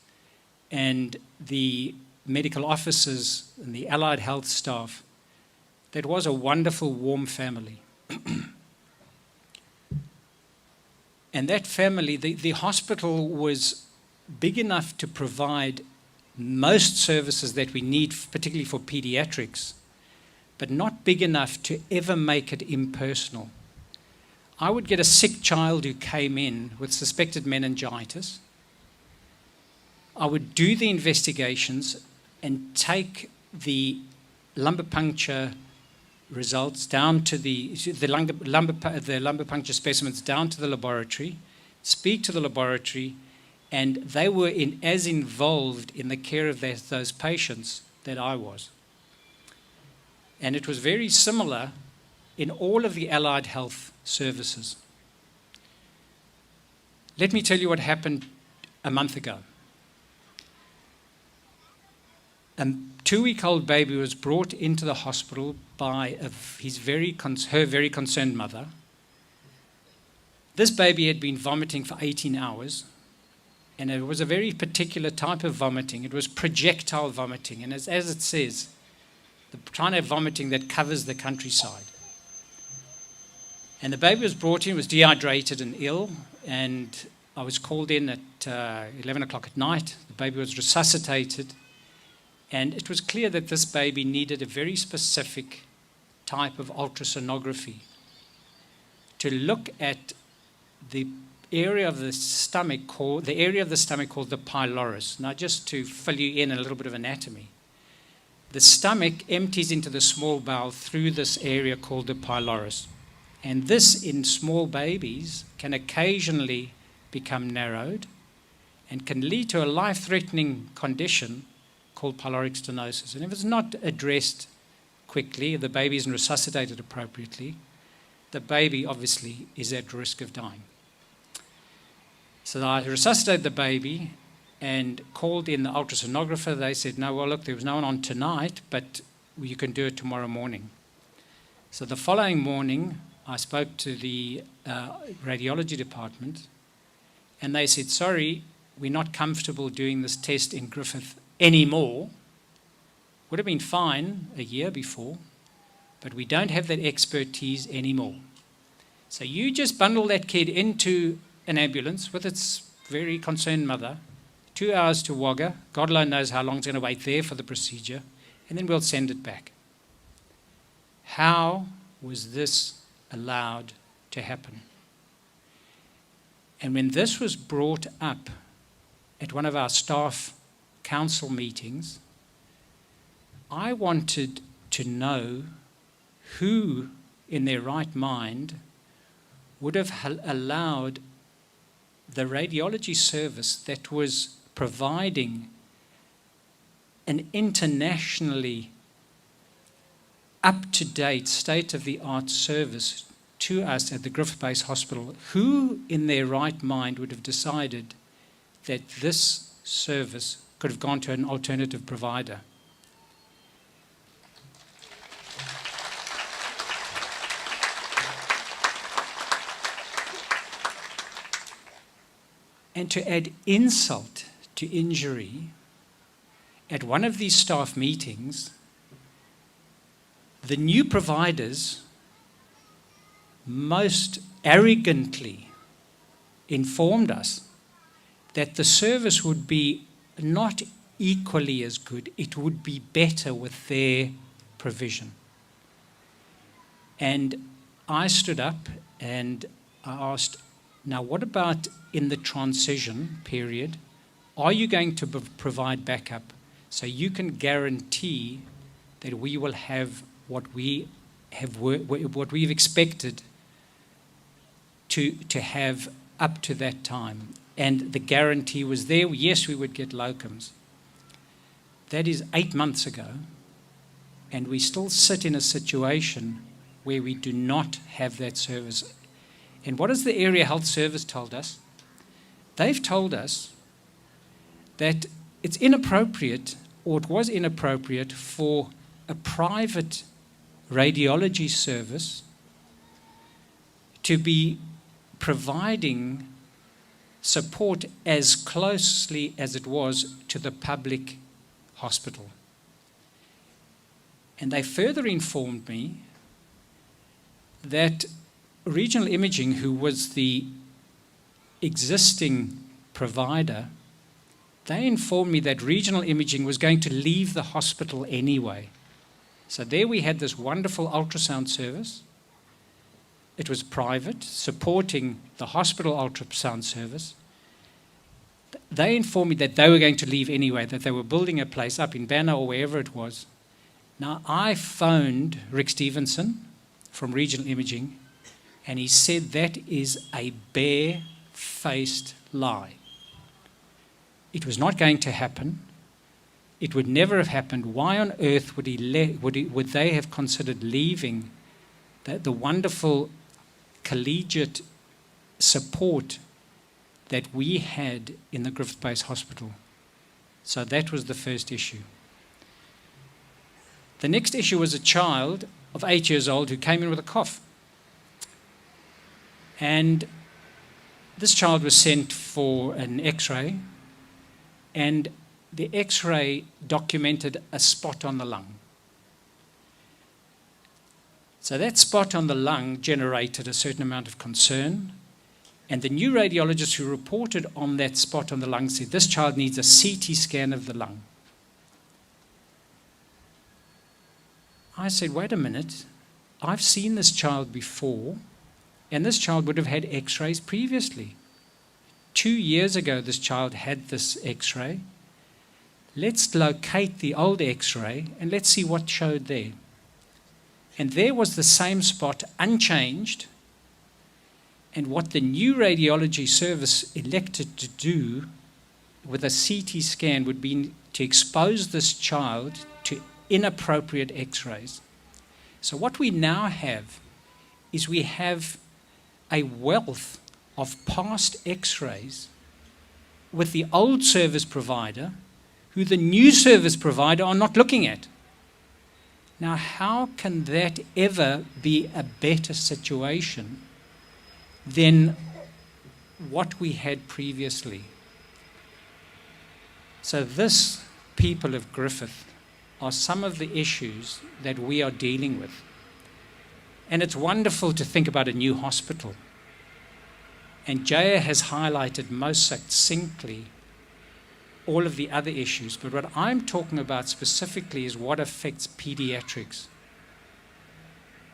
and the medical officers and the allied health staff. That was a wonderful, warm family. And that family, the hospital was big enough to provide most services that we need, particularly for pediatrics, but not big enough to ever make it impersonal. I would get a sick child who came in with suspected meningitis. I would do the investigations and take the lumbar puncture results down to the lumbar puncture specimens down to the laboratory, speak to the laboratory, and they were as involved in the care of those patients that I was. And it was very similar in all of the allied health services. Let me tell you what happened a month ago. A 2-week-old baby was brought into the hospital by her very concerned mother. This baby had been vomiting for 18 hours. And it was a very particular type of vomiting. It was projectile vomiting. And as it says, the kind of vomiting that covers the countryside. And the baby was brought in, was dehydrated and ill. And I was called in at 11 o'clock at night. The baby was resuscitated. And it was clear that this baby needed a very specific type of ultrasonography to look at the area of the stomach called the pylorus. Now, just to fill you in a little bit of anatomy, the stomach empties into the small bowel through this area called the pylorus, and this in small babies can occasionally become narrowed and can lead to a life-threatening condition called pyloric stenosis. And if it's not addressed quickly, the baby isn't resuscitated appropriately, the baby obviously is at risk of dying. So I resuscitated the baby and called in the ultrasonographer. They said, no, well, look, there was no one on tonight, but you can do it tomorrow morning. So the following morning, I spoke to the radiology department, and they said, sorry, we're not comfortable doing this test in Griffith anymore. Would have been fine a year before, but we don't have that expertise anymore. So you just bundle that kid into an ambulance with its very concerned mother, 2 hours to Wagga, God alone knows how long it's going to wait there for the procedure, and then we'll send it back. How was this allowed to happen? And when this was brought up at one of our staff council meetings, I wanted to know who in their right mind would have allowed the radiology service that was providing an internationally up-to-date, state-of-the-art service to us at the Griffith-based hospital, who in their right mind would have decided that this service could have gone to an alternative provider? And to add insult to injury, at one of these staff meetings, the new providers most arrogantly informed us that the service would be not equally as good, it would be better with their provision. And I stood up and I asked, now what about in the transition period? Are you going to provide backup so you can guarantee that we will have what we've expected to have up to that time? And the guarantee was there. Yes, we would get locums. That is 8 months ago, and we still sit in a situation where we do not have that service. And what has the Area Health Service told us? They've told us that it's inappropriate, or it was inappropriate, for a private radiology service to be providing support as closely as it was to the public hospital. And they further informed me that Regional Imaging, who was the existing provider, they informed me that Regional Imaging was going to leave the hospital anyway. So there we had this wonderful ultrasound service. It was private, supporting the hospital ultrasound service. They informed me that they were going to leave anyway, that they were building a place up in Banner or wherever it was. Now, I phoned Rick Stevenson from Regional Imaging, and he said that is a bare-faced lie. It was not going to happen. It would never have happened. Why on earth would they have considered leaving the wonderful collegiate support that we had in the Griffith-based hospital? So that was the first issue. The next issue was a child of 8 years old who came in with a cough. And This child was sent for an x-ray, and the x-ray documented a spot on the lung. So that spot on the lung generated a certain amount of concern, and the new radiologist who reported on that spot on the lung said, this child needs a CT scan of the lung. I said, wait a minute, I've seen this child before, and this child would have had x-rays previously. 2 years ago, this child had this x-ray. Let's locate the old x-ray and let's see what showed there. And there was the same spot, unchanged, and what the new radiology service elected to do with a CT scan would be to expose this child to inappropriate x-rays. So what we now have is we have a wealth of past x-rays with the old service provider who the new service provider are not looking at. Now, how can that ever be a better situation than what we had previously? So this, people of Griffith, are some of the issues that we are dealing with. And it's wonderful to think about a new hospital. And Jaya has highlighted most succinctly all of the other issues. But what I'm talking about specifically is what affects pediatrics.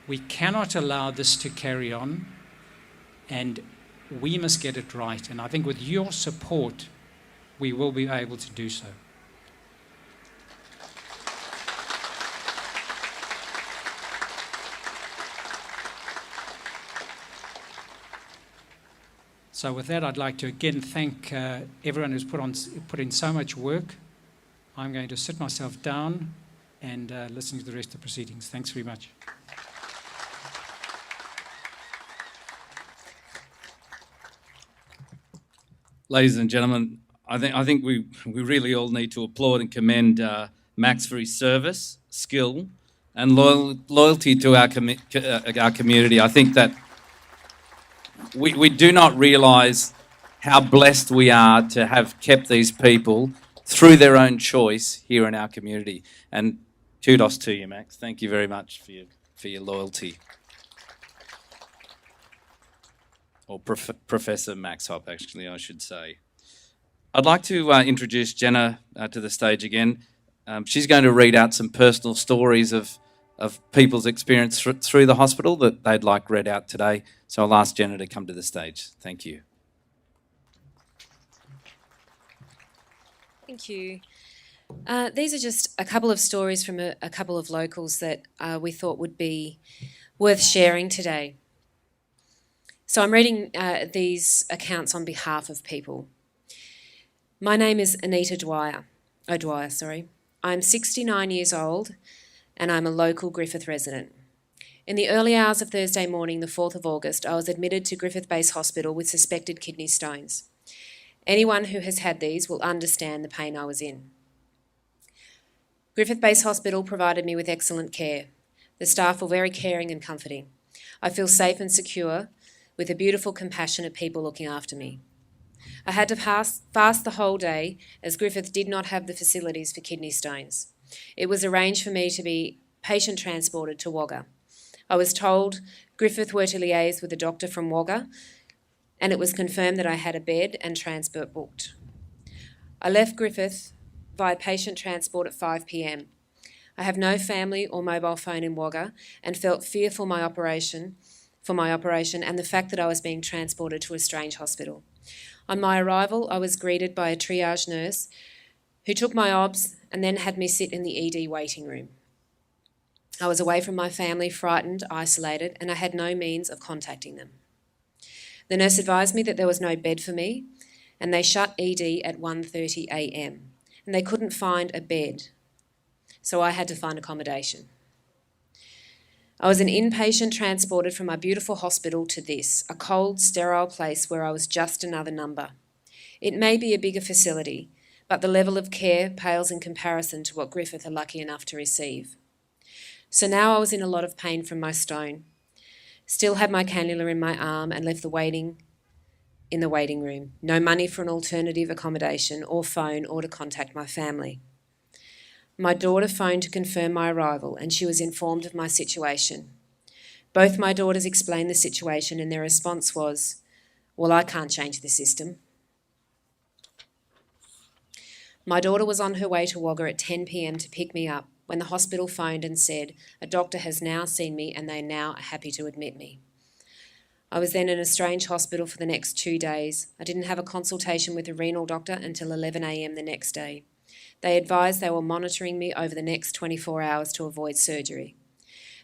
We cannot allow this to carry on, and we must get it right. And I think with your support, we will be able to do so. So with that, I'd like to again thank everyone who's put in so much work. I'm going to sit myself down and listen to the rest of the proceedings. Thanks very much. Ladies and gentlemen, I think we really all need to applaud and commend Max for his service, skill, and loyalty to our community. I think that we do not realise how blessed we are to have kept these people through their own choice here in our community. And kudos to you, Max. Thank you very much for your loyalty. Or Professor Max Hopp, actually, I should say. I'd like to introduce Jenna to the stage again. She's going to read out some personal stories of people's experience through the hospital that they'd like read out today. So I'll ask Jenna to come to the stage. Thank you. Thank you. These are just a couple of stories from a couple of locals that we thought would be worth sharing today. So I'm reading these accounts on behalf of people. My name is Anita O'Dwyer. I'm 69 years old and I'm a local Griffith resident. In the early hours of Thursday morning, the 4th of August, I was admitted to Griffith Base Hospital with suspected kidney stones. Anyone who has had these will understand the pain I was in. Griffith Base Hospital provided me with excellent care. The staff were very caring and comforting. I feel safe and secure with the beautiful, compassionate people looking after me. I had to fast the whole day as Griffith did not have the facilities for kidney stones. It was arranged for me to be patient transported to Wagga. I was told Griffith were to liaise with a doctor from Wagga, and it was confirmed that I had a bed and transport booked. I left Griffith via patient transport at 5 p.m. I have no family or mobile phone in Wagga and felt fear for my operation and the fact that I was being transported to a strange hospital. On my arrival, I was greeted by a triage nurse who took my obs and then had me sit in the ED waiting room. I was away from my family, frightened, isolated, and I had no means of contacting them. The nurse advised me that there was no bed for me, and they shut ED at 1:30 a.m, and they couldn't find a bed, so I had to find accommodation. I was an inpatient transported from my beautiful hospital to this, a cold, sterile place where I was just another number. It may be a bigger facility, but the level of care pales in comparison to what Griffith are lucky enough to receive. So now I was in a lot of pain from my stone, still had my cannula in my arm and left the waiting in the waiting room, no money for an alternative accommodation or phone or to contact my family. My daughter phoned to confirm my arrival and she was informed of my situation. Both my daughters explained the situation and their response was, "Well, I can't change the system." My daughter was on her way to Wagga at 10 p.m. to pick me up when the hospital phoned and said, "A doctor has now seen me and they now are happy to admit me." I was then in a strange hospital for the next 2 days. I didn't have a consultation with a renal doctor until 11 a.m. the next day. They advised they were monitoring me over the next 24 hours to avoid surgery.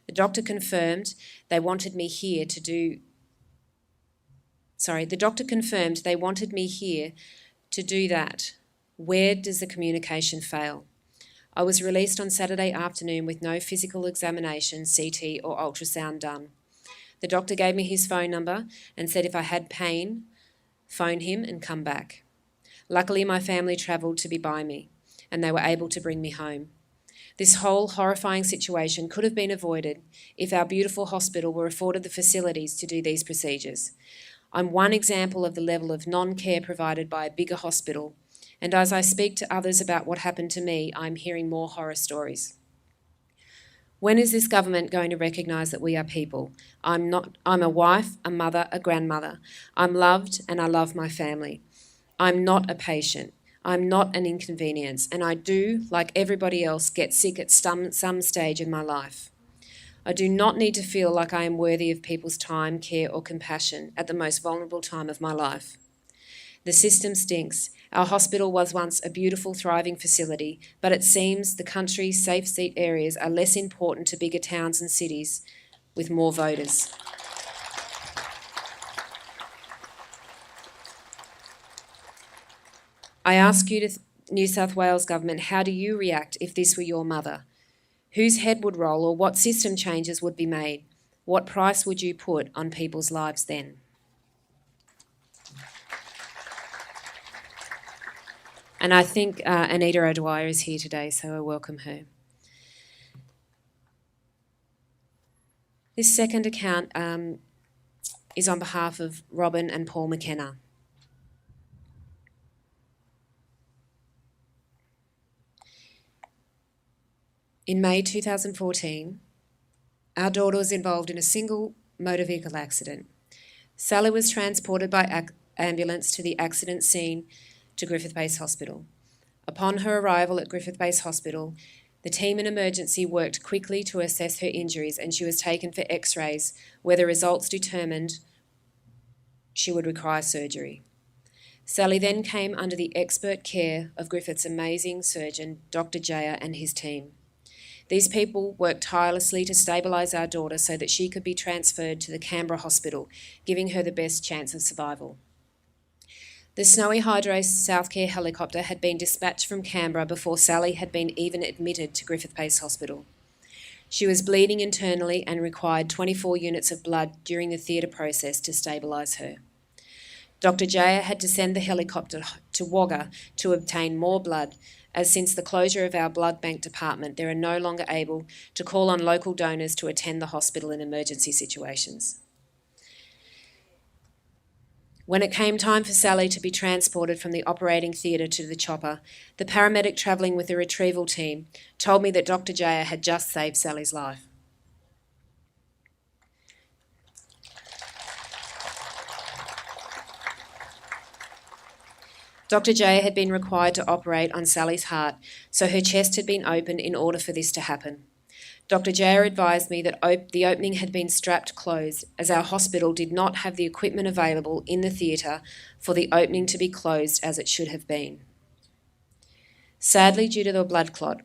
The doctor confirmed they wanted me here to do that. Where does the communication fail? I was released on Saturday afternoon with no physical examination, CT or ultrasound done. The doctor gave me his phone number and said if I had pain, phone him and come back. Luckily, my family travelled to be by me and they were able to bring me home. This whole horrifying situation could have been avoided if our beautiful hospital were afforded the facilities to do these procedures. I'm one example of the level of non-care provided by a bigger hospital, and as I speak to others about what happened to me, I'm hearing more horror stories. When is this government going to recognise that we are people? I'm a wife, a mother, a grandmother. I'm loved and I love my family. I'm not a patient. I'm not an inconvenience, and I do, like everybody else, get sick at some stage in my life. I do not need to feel like I am worthy of people's time, care or compassion at the most vulnerable time of my life. The system stinks. Our hospital was once a beautiful, thriving facility, but it seems the country's safe seat areas are less important to bigger towns and cities with more voters. I ask you, New South Wales Government, how do you react if this were your mother? Whose head would roll or what system changes would be made? What price would you put on people's lives then? And I think Anita O'Dwyer is here today, so I welcome her. This second account is on behalf of Robin and Paul McKenna. In May 2014, our daughter was involved in a single motor vehicle accident. Sally was transported by ambulance to the accident scene to Griffith Base Hospital. Upon her arrival at Griffith Base Hospital, the team in emergency worked quickly to assess her injuries and she was taken for x-rays where the results determined she would require surgery. Sally then came under the expert care of Griffith's amazing surgeon, Dr. Jaya, and his team. These people worked tirelessly to stabilise our daughter so that she could be transferred to the Canberra Hospital, giving her the best chance of survival. The Snowy Hydro Southcare helicopter had been dispatched from Canberra before Sally had been even admitted to Griffith Base Hospital. She was bleeding internally and required 24 units of blood during the theatre process to stabilise her. Dr. Jaya had to send the helicopter to Wagga to obtain more blood, as since the closure of our blood bank department, they are no longer able to call on local donors to attend the hospital in emergency situations. When it came time for Sally to be transported from the operating theatre to the chopper, the paramedic travelling with the retrieval team told me that Dr. Jaya had just saved Sally's life. Dr. Jaya had been required to operate on Sally's heart, so her chest had been opened in order for this to happen. Dr. Jaya advised me that the opening had been strapped closed, as our hospital did not have the equipment available in the theatre for the opening to be closed as it should have been. Sadly, due to the blood clot,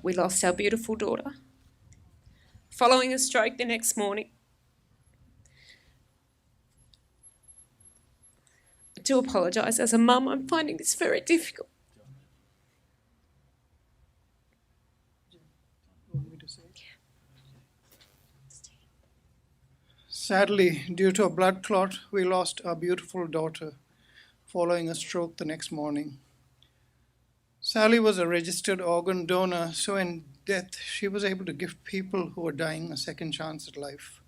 we lost our beautiful daughter. Following a stroke the next morning. I do apologise. As a mum, I'm finding this very difficult. Sadly, due to a blood clot, we lost our beautiful daughter following a stroke the next morning. Sally was a registered organ donor, so in death, she was able to give people who were dying a second chance at life.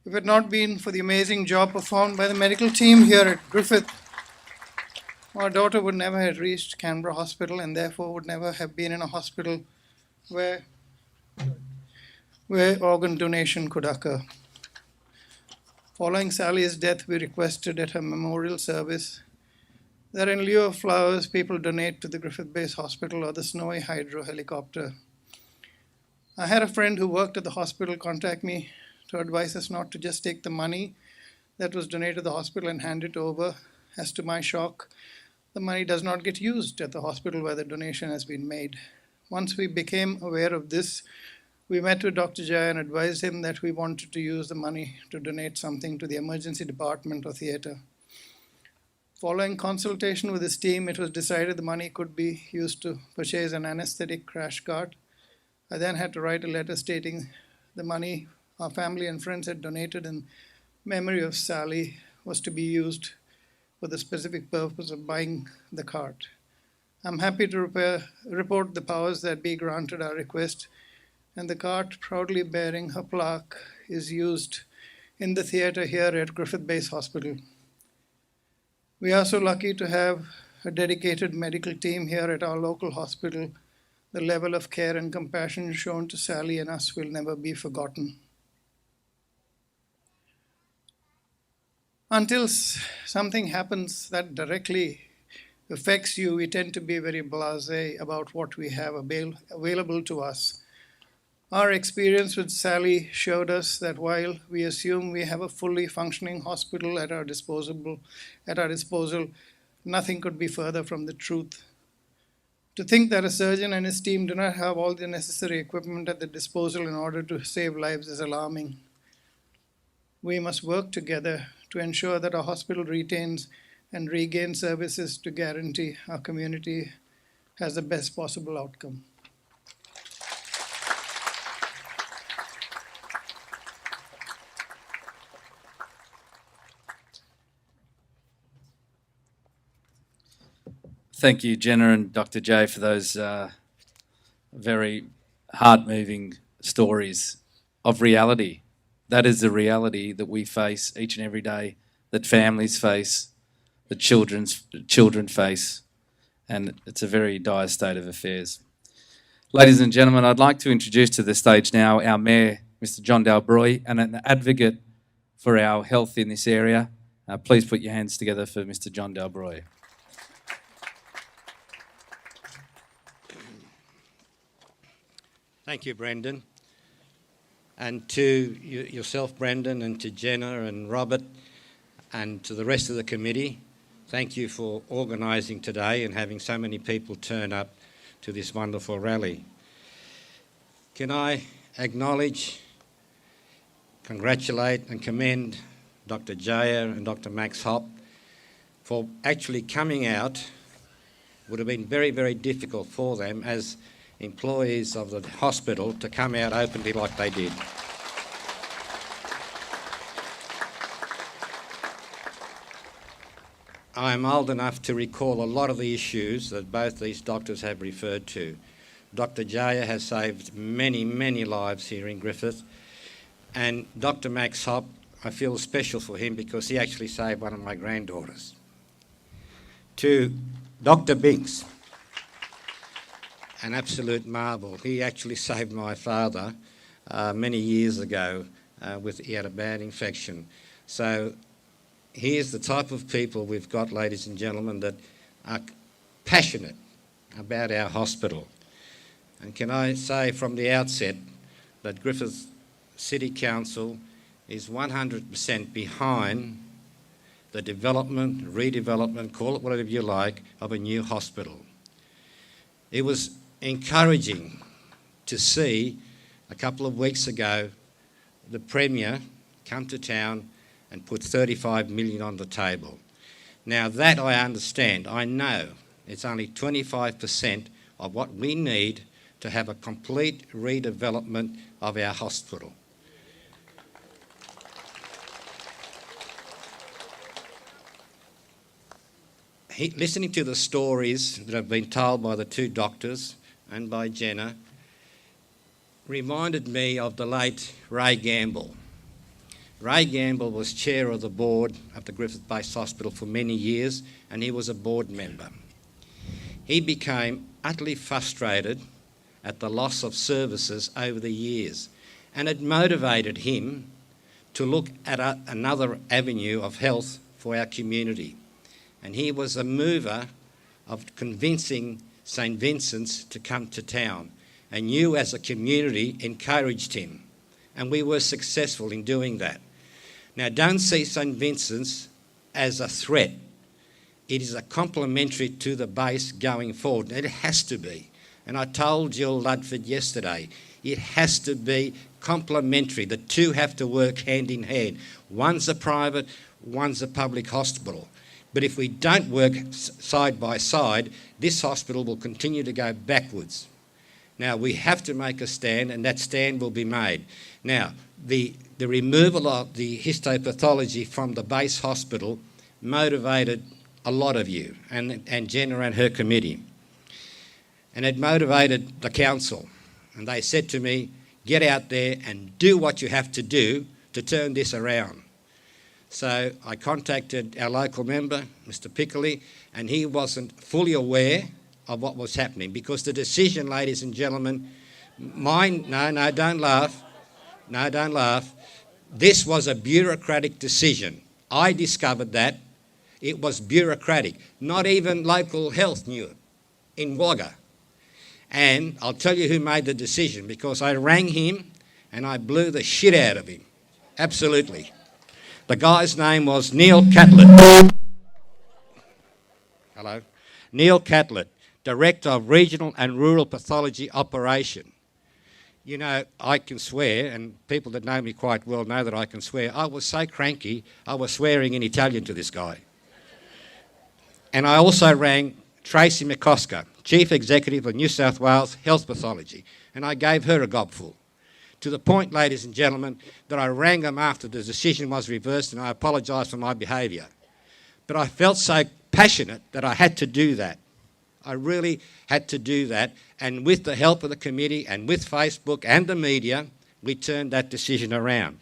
If it had not been for the amazing job performed by the medical team here at Griffith, our daughter would never have reached Canberra Hospital and therefore would never have been in a hospital where organ donation could occur. Following Sally's death, we requested at her memorial service that in lieu of flowers, people donate to the Griffith Base Hospital or the Snowy Hydro helicopter. I had a friend who worked at the hospital contact me to advise us not to just take the money that was donated to the hospital and hand it over. As to my shock, the money does not get used at the hospital where the donation has been made. Once we became aware of this, we met with Dr. Jaya and advised him that we wanted to use the money to donate something to the emergency department or theatre. Following consultation with his team, it was decided the money could be used to purchase an anesthetic crash cart. I then had to write a letter stating the money our family and friends had donated in memory of Sally was to be used for the specific purpose of buying the cart. I'm happy to report the powers that be granted our request, and the cart, proudly bearing her plaque, is used in the theatre here at Griffith Base Hospital. We are so lucky to have a dedicated medical team here at our local hospital. The level of care and compassion shown to Sally and us will never be forgotten. Until something happens that directly affects you, we tend to be very blasé about what we have available to us. Our experience with Sally showed us that while we assume we have a fully functioning hospital at our disposal, nothing could be further from the truth. To think that a surgeon and his team do not have all the necessary equipment at their disposal in order to save lives is alarming. We must work together to ensure that our hospital retains and regains services to guarantee our community has the best possible outcome. Thank you, Jenna and Dr. J, for those very heart-moving stories of reality. That is the reality that we face each and every day, that families face, that children face, and it's a very dire state of affairs. Ladies and gentlemen, I'd like to introduce to the stage now our Mayor, Mr. John Dalbroy, and an advocate for our health in this area. Please put your hands together for Mr. John Dalbroy. Thank you, Brendan. And to yourself, Brendan, and to Jenna and Robert, and to the rest of the committee, thank you for organising today and having so many people turn up to this wonderful rally. Can I acknowledge, congratulate and commend Dr. Jaya and Dr. Max Hopp for actually coming out. Would have been very, very difficult for them as employees of the hospital to come out openly like they did. I am old enough to recall a lot of the issues that both these doctors have referred to. Dr. Jaya has saved many, many lives here in Griffith, and Dr. Max Hopp, I feel special for him because he actually saved one of my granddaughters. To Dr. Binks, an absolute marvel. He actually saved my father many years ago. He had a bad infection. So here's the type of people we've got, ladies and gentlemen, that are passionate about our hospital. And can I say from the outset that Griffith City Council is 100% behind the development, redevelopment, call it whatever you like, of a new hospital. It was encouraging to see a couple of weeks ago the Premier come to town and put 35 million on the table. Now that I understand, I know it's only 25% of what we need to have a complete redevelopment of our hospital. listening to the stories that have been told by the two doctors and by Jenna reminded me of the late Ray Gamble. Ray Gamble was chair of the board of the Griffith-based hospital for many years, and he was a board member. He became utterly frustrated at the loss of services over the years, and it motivated him to look at another avenue of health for our community. And he was a mover of convincing St Vincent's to come to town. And you as a community encouraged him. And we were successful in doing that. Now, don't see St Vincent's as a threat. It is a complementary to the base going forward. It has to be. And I told Jill Ludford yesterday, it has to be complementary. The two have to work hand in hand. One's a private, one's a public hospital. But if we don't work side by side, this hospital will continue to go backwards. Now, we have to make a stand, and that stand will be made. Now, the removal of the histopathology from the base hospital motivated a lot of you, and Jenna and her committee. And it motivated the council. And they said to me, get out there and do what you have to do to turn this around. So I contacted our local member, Mr Pickley, and he wasn't fully aware of what was happening, because the decision, ladies and gentlemen, don't laugh. No, don't laugh. This was a bureaucratic decision. I discovered that. It was bureaucratic. Not even local health knew it in Wagga. And I'll tell you who made the decision, because I rang him and I blew the shit out of him. Absolutely. The guy's name was Neil Catlett. Hello. Neil Catlett, Director of Regional and Rural Pathology Operation. You know, I can swear, and people that know me quite well know that I can swear. I was so cranky, I was swearing in Italian to this guy. And I also rang Tracy McCosker, Chief Executive of New South Wales Health Pathology, and I gave her a gobful. To the point, ladies and gentlemen, that I rang them after the decision was reversed, and I apologise for my behaviour. But I felt so passionate that I had to do that. I really had to do that, and with the help of the committee and with Facebook and the media, we turned that decision around.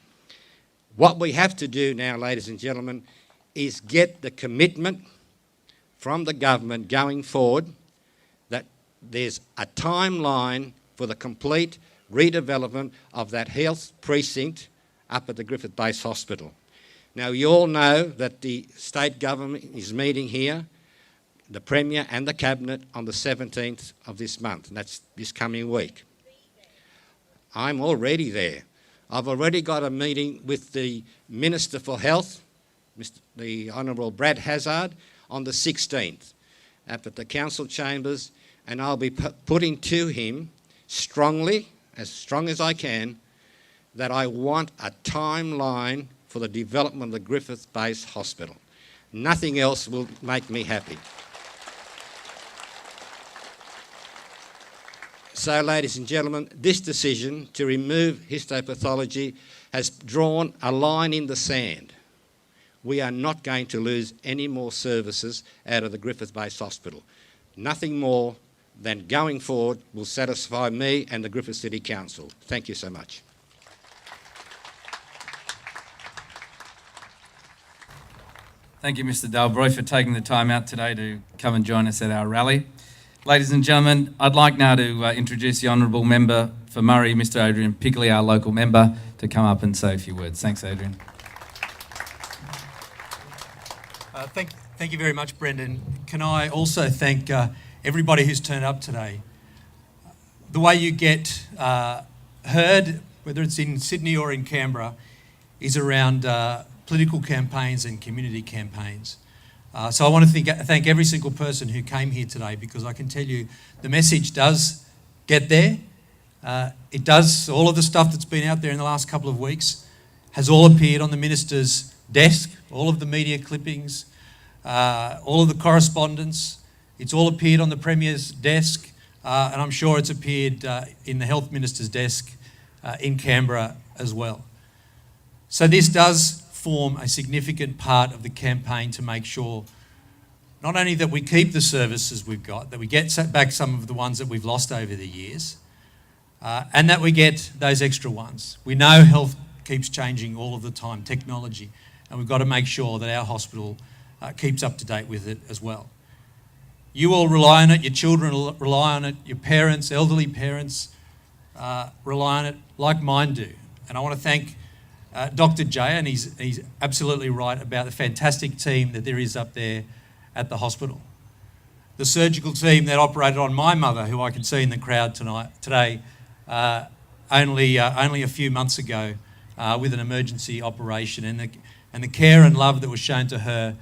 What we have to do now, ladies and gentlemen, is get the commitment from the government going forward that there's a timeline for the complete redevelopment of that health precinct up at the Griffith Base Hospital. Now, you all know that the state government is meeting here, the Premier and the Cabinet, on the 17th of this month, and that's this coming week. I'm already there. I've already got a meeting with the Minister for Health, the Honourable Brad Hazzard, on the 16th up at the council chambers, and I'll be putting to him strongly, as strong as I can, that I want a timeline for the development of the Griffith Base Hospital. Nothing else will make me happy. So, ladies and gentlemen, this decision to remove histopathology has drawn a line in the sand. We are not going to lose any more services out of the Griffith Base Hospital. Nothing more than going forward will satisfy me and the Griffith City Council. Thank you so much. Thank you, Mr Dalbroy, for taking the time out today to come and join us at our rally. Ladies and gentlemen, I'd like now to introduce the Honourable Member for Murray, Mr Adrian Pickley, our local member, to come up and say a few words. Thanks, Adrian. Thank you very much, Brendan. Can I also thank everybody who's turned up today. The way you get heard, whether it's in Sydney or in Canberra, is around political campaigns and community campaigns. So I want to thank every single person who came here today, because I can tell you the message does get there. It does. All of the stuff that's been out there in the last couple of weeks has all appeared on the Minister's desk, all of the media clippings, all of the correspondence. It's all appeared on the Premier's desk, and I'm sure it's appeared in the Health Minister's desk in Canberra as well. So this does form a significant part of the campaign to make sure not only that we keep the services we've got, that we get back some of the ones that we've lost over the years, and that we get those extra ones. We know health keeps changing all of the time, technology, and we've got to make sure that our hospital keeps up to date with it as well. You all rely on it, your children rely on it, your parents, elderly parents rely on it, like mine do. And I want to thank Dr. Jaya, and he's absolutely right about the fantastic team that there is up there at the hospital. The surgical team that operated on my mother, who I can see in the crowd today, only a few months ago with an emergency operation, and the care and love that was shown to her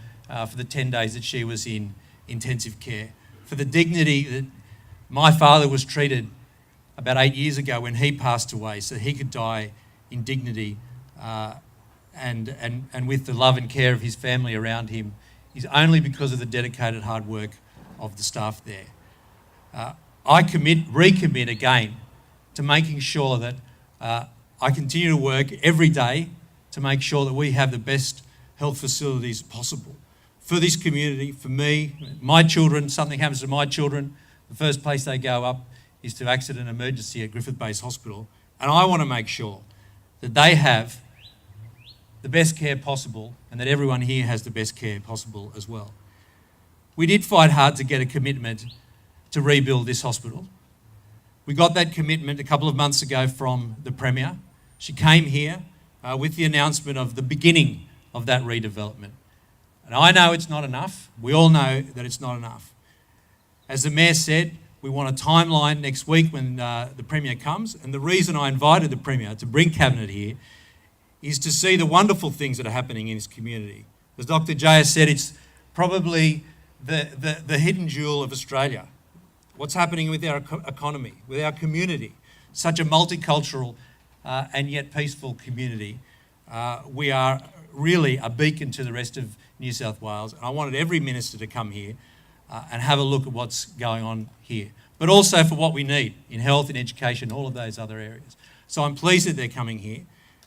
for the 10 days that she was in intensive care, for the dignity that my father was treated about 8 years ago when he passed away, so he could die in dignity and with the love and care of his family around him, is only because of the dedicated hard work of the staff there. I recommit again to making sure that I continue to work every day to make sure that we have the best health facilities possible for this community, for me, my children. Something happens to my children, the first place they go up is to accident emergency at Griffith Base Hospital, and I want to make sure that they have the best care possible and that everyone here has the best care possible as well. We did fight hard to get a commitment to rebuild this hospital. We got that commitment a couple of months ago from the Premier. She came here with the announcement of the beginning of that redevelopment. And I know it's not enough. We all know that it's not enough. As the Mayor said, we want a timeline next week when the Premier comes. And the reason I invited the Premier to bring Cabinet here is to see the wonderful things that are happening in this community. As Dr. Jaya said, it's probably the hidden jewel of Australia. What's happening with our economy, with our community, such a multicultural and yet peaceful community. We are really a beacon to the rest of New South Wales. And I wanted every minister to come here and have a look at what's going on here, but also for what we need in health, in education, all of those other areas. So I'm pleased that they're coming here.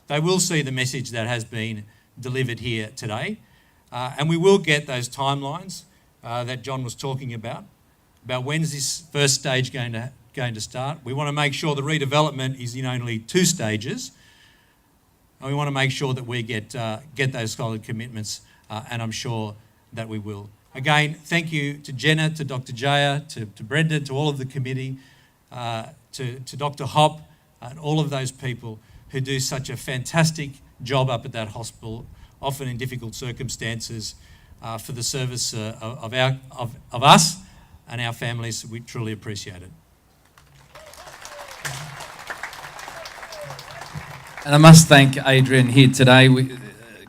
They will see the message that has been delivered here today, and we will get those timelines that John was talking about when's this first stage going to start. We want to make sure the redevelopment is in only 2 stages, and we want to make sure that we get those solid commitments, and I'm sure that we will. Again, thank you to Jenna, to Dr. Jaya, to Brendan, to all of the committee, to Dr. Hop, and all of those people who do such a fantastic job up at that hospital, often in difficult circumstances, for the service of us and our families. We truly appreciate it. And I must thank Adrian here today.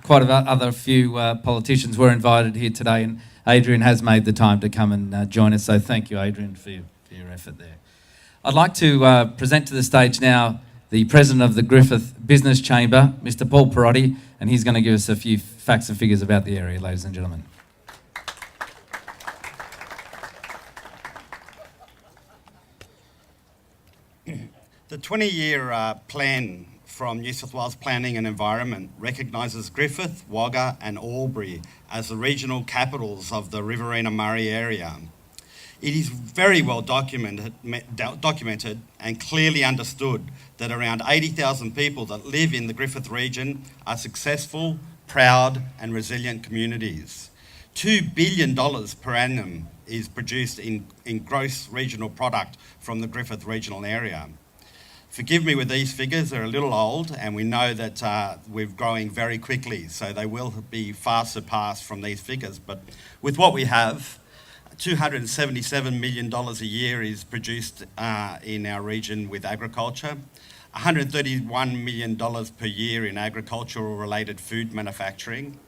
Quite a few politicians were invited here today, and Adrian has made the time to come and join us. So thank you, Adrian, for your effort there. I'd like to present to the stage now the President of the Griffith Business Chamber, Mr. Paul Perotti, and he's going to give us a few facts and figures about the area, ladies and gentlemen. The 20-year plan from New South Wales Planning and Environment recognises Griffith, Wagga and Albury as the regional capitals of the Riverina Murray area. It is very well documented and clearly understood that around 80,000 people that live in the Griffith region are successful, proud and resilient communities. $2 billion per annum is produced in gross regional product from the Griffith regional area. Forgive me with these figures, they're a little old, and we know that we're growing very quickly, so they will be far surpassed from these figures. But with what we have, $277 million a year is produced in our region with agriculture, $131 million per year in agricultural-related food manufacturing,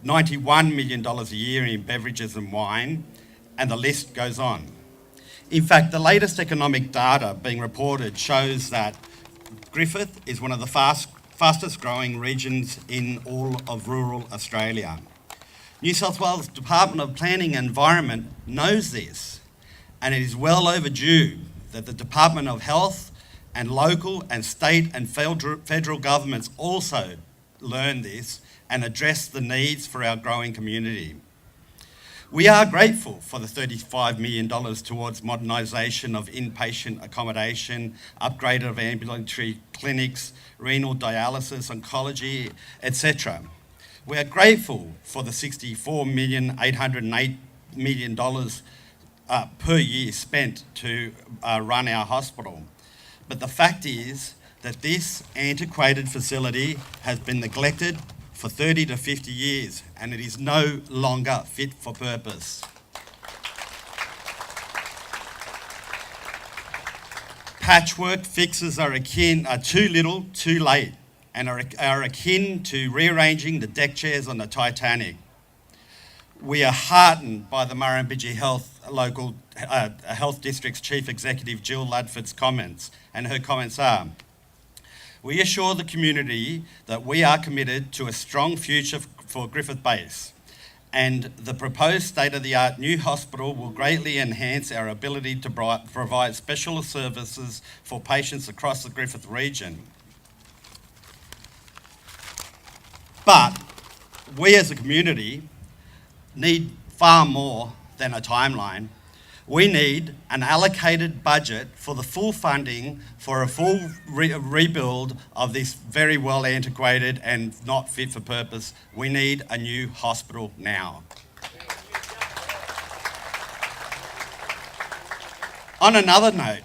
$91 million a year in beverages and wine, and the list goes on. In fact, the latest economic data being reported shows that Griffith is one of the fastest growing regions in all of rural Australia. New South Wales Department of Planning and Environment knows this, and it is well overdue that the Department of Health and local and state and federal governments also learn this and address the needs for our growing community. We are grateful for the $35 million towards modernisation of inpatient accommodation, upgrade of ambulatory clinics, renal dialysis, oncology, etc. We are grateful for the $64,808 million per year spent to run our hospital. But the fact is that this antiquated facility has been neglected for 30 to 50 years, and it is no longer fit for purpose. Patchwork fixes are too little, too late, and are akin to rearranging the deck chairs on the Titanic. We are heartened by the Murrumbidgee Local Health District's Chief Executive Jill Ludford's comments, and her comments are: we assure the community that we are committed to a strong future for Griffith Base, and the proposed state-of-the-art new hospital will greatly enhance our ability to provide specialist services for patients across the Griffith region. But we as a community need far more than a timeline. We need an allocated budget for the full funding for a full rebuild of this very well antiquated and not fit for purpose. We need a new hospital now. On another note,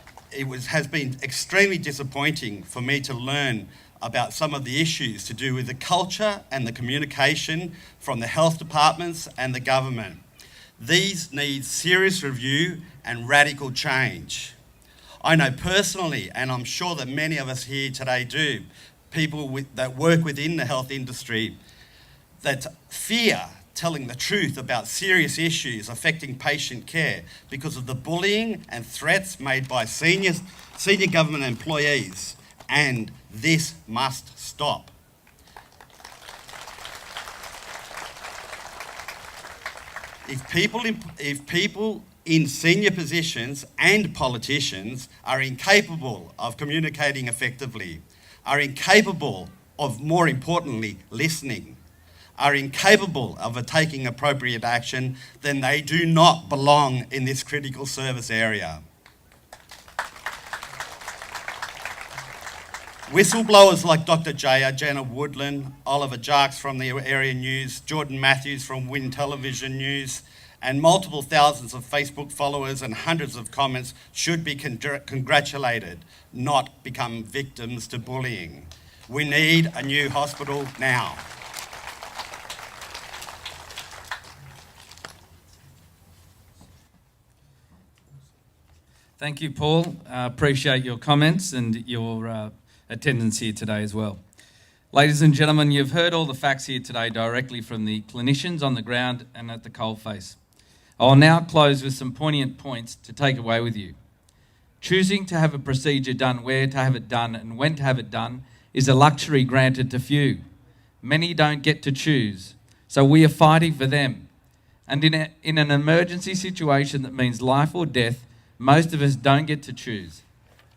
has been extremely disappointing for me to learn about some of the issues to do with the culture and the communication from the health departments and the government. These need serious review and radical change. I know personally, and I'm sure that many of us here today do, people that work within the health industry, that fear telling the truth about serious issues affecting patient care because of the bullying and threats made by senior government employees, and this must stop. If people in senior positions and politicians are incapable of communicating effectively, are incapable of, more importantly, listening, are incapable of taking appropriate action, then they do not belong in this critical service area. Whistleblowers like Dr. Jaya, Jenna Woodland, Oliver Jarks from the Area News, Jordan Matthews from Win Television News, and multiple thousands of Facebook followers and hundreds of comments should be congratulated, not become victims to bullying. We need a new hospital now. Thank you, Paul. Appreciate your comments and your attendance here today as well. Ladies and gentlemen, you've heard all the facts here today directly from the clinicians on the ground and at the coalface. I'll now close with some poignant points to take away with you. Choosing to have a procedure done, where to have it done and when to have it done is a luxury granted to few. Many don't get to choose, so we are fighting for them. And in an emergency situation that means life or death, most of us don't get to choose.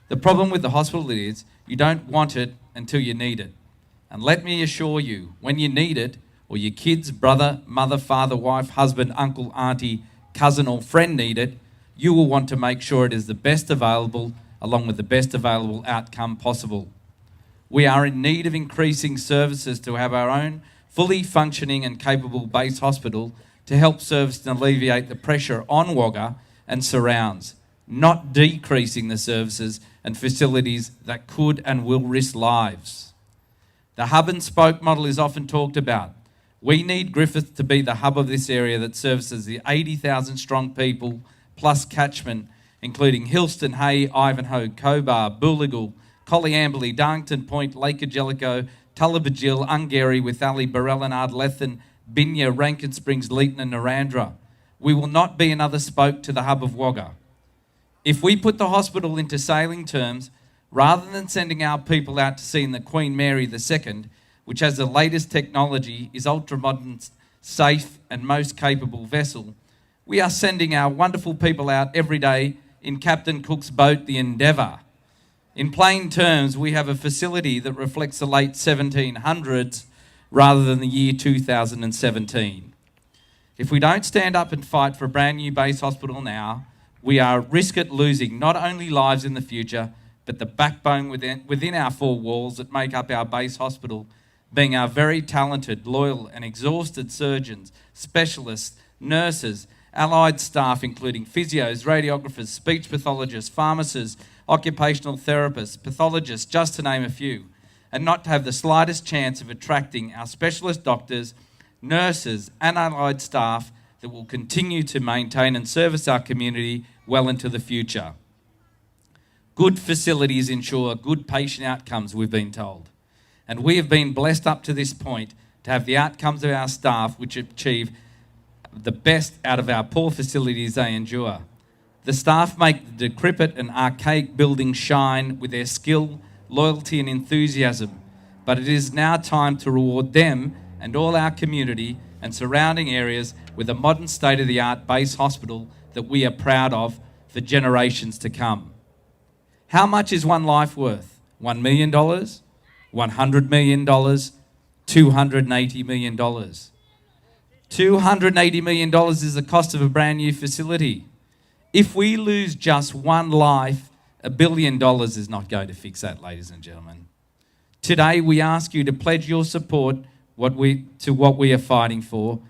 The problem with the hospital is you don't want it until you need it. And let me assure you, when you need it, or your kids, brother, mother, father, wife, husband, uncle, auntie, cousin or friend need it, you will want to make sure it is the best available, along with the best available outcome possible. We are in need of increasing services to have our own fully functioning and capable base hospital to help service and alleviate the pressure on Wagga and surrounds, not decreasing the services and facilities that could and will risk lives. The hub and spoke model is often talked about. We need Griffith to be the hub of this area that services the 80,000 strong people plus catchment, including Hillston, Hay, Ivanhoe, Cobar, Booligal, Collyamberley, Darlington Point, Lake Angelico, Tullabajil, Ungary, Withally, Barellanard, Lethen, Binya, Rankin Springs, Leeton and Narandra. We will not be another spoke to the hub of Wagga. If we put the hospital into sailing terms, rather than sending our people out to sea in the Queen Mary II, which has the latest technology, is ultra-modern, safe and most capable vessel, we are sending our wonderful people out every day in Captain Cook's boat, the Endeavour. In plain terms, we have a facility that reflects the late 1700s rather than the year 2017. If we don't stand up and fight for a brand new base hospital now, we are at risk at losing not only lives in the future, but the backbone within our four walls that make up our base hospital, being our very talented, loyal and exhausted surgeons, specialists, nurses, allied staff including physios, radiographers, speech pathologists, pharmacists, occupational therapists, pathologists, just to name a few, and not to have the slightest chance of attracting our specialist doctors, nurses and allied staff that will continue to maintain and service our community well into the future. Good facilities ensure good patient outcomes, we've been told. And we have been blessed up to this point to have the outcomes of our staff which achieve the best out of our poor facilities they endure. The staff make the decrepit and archaic buildings shine with their skill, loyalty and enthusiasm. But it is now time to reward them and all our community and surrounding areas with a modern state-of-the-art base hospital that we are proud of for generations to come. How much is one life worth? $1 million? $100 million? $280 million? $280 million is the cost of a brand new facility. If we lose just one life, $1 billion is not going to fix that, ladies and gentlemen. Today, we ask you to pledge your support to what we are fighting for.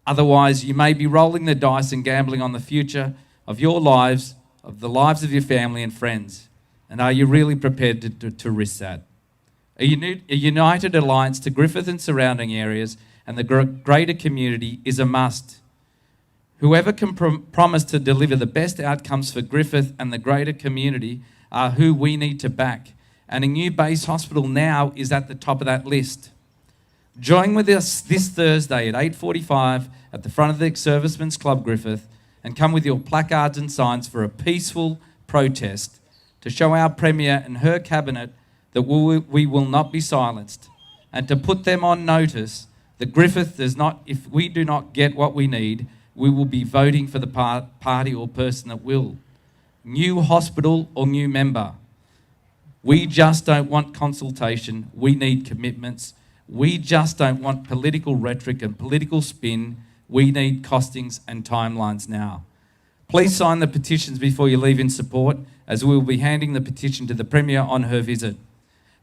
Otherwise, you may be rolling the dice and gambling on the future of your lives, of the lives of your family and friends. And are you really prepared to risk that? A united alliance to Griffith and surrounding areas and the greater community is a must. Whoever can promise to deliver the best outcomes for Griffith and the greater community are who we need to back. And a new base hospital now is at the top of that list. Join with us this Thursday at 8:45 at the front of the Servicemen's Club Griffith and come with your placards and signs for a peaceful protest to show our Premier and her Cabinet that we will not be silenced, and to put them on notice that Griffith does not, if we do not get what we need, we will be voting for the party or person that will. New hospital or new member. We just don't want consultation, we need commitments. We just don't want political rhetoric and political spin. We need costings and timelines now. Please sign the petitions before you leave in support, as we will be handing the petition to the Premier on her visit.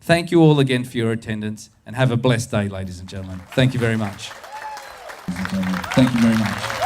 Thank you all again for your attendance and have a blessed day, ladies and gentlemen. Thank you very much. Thank you very much.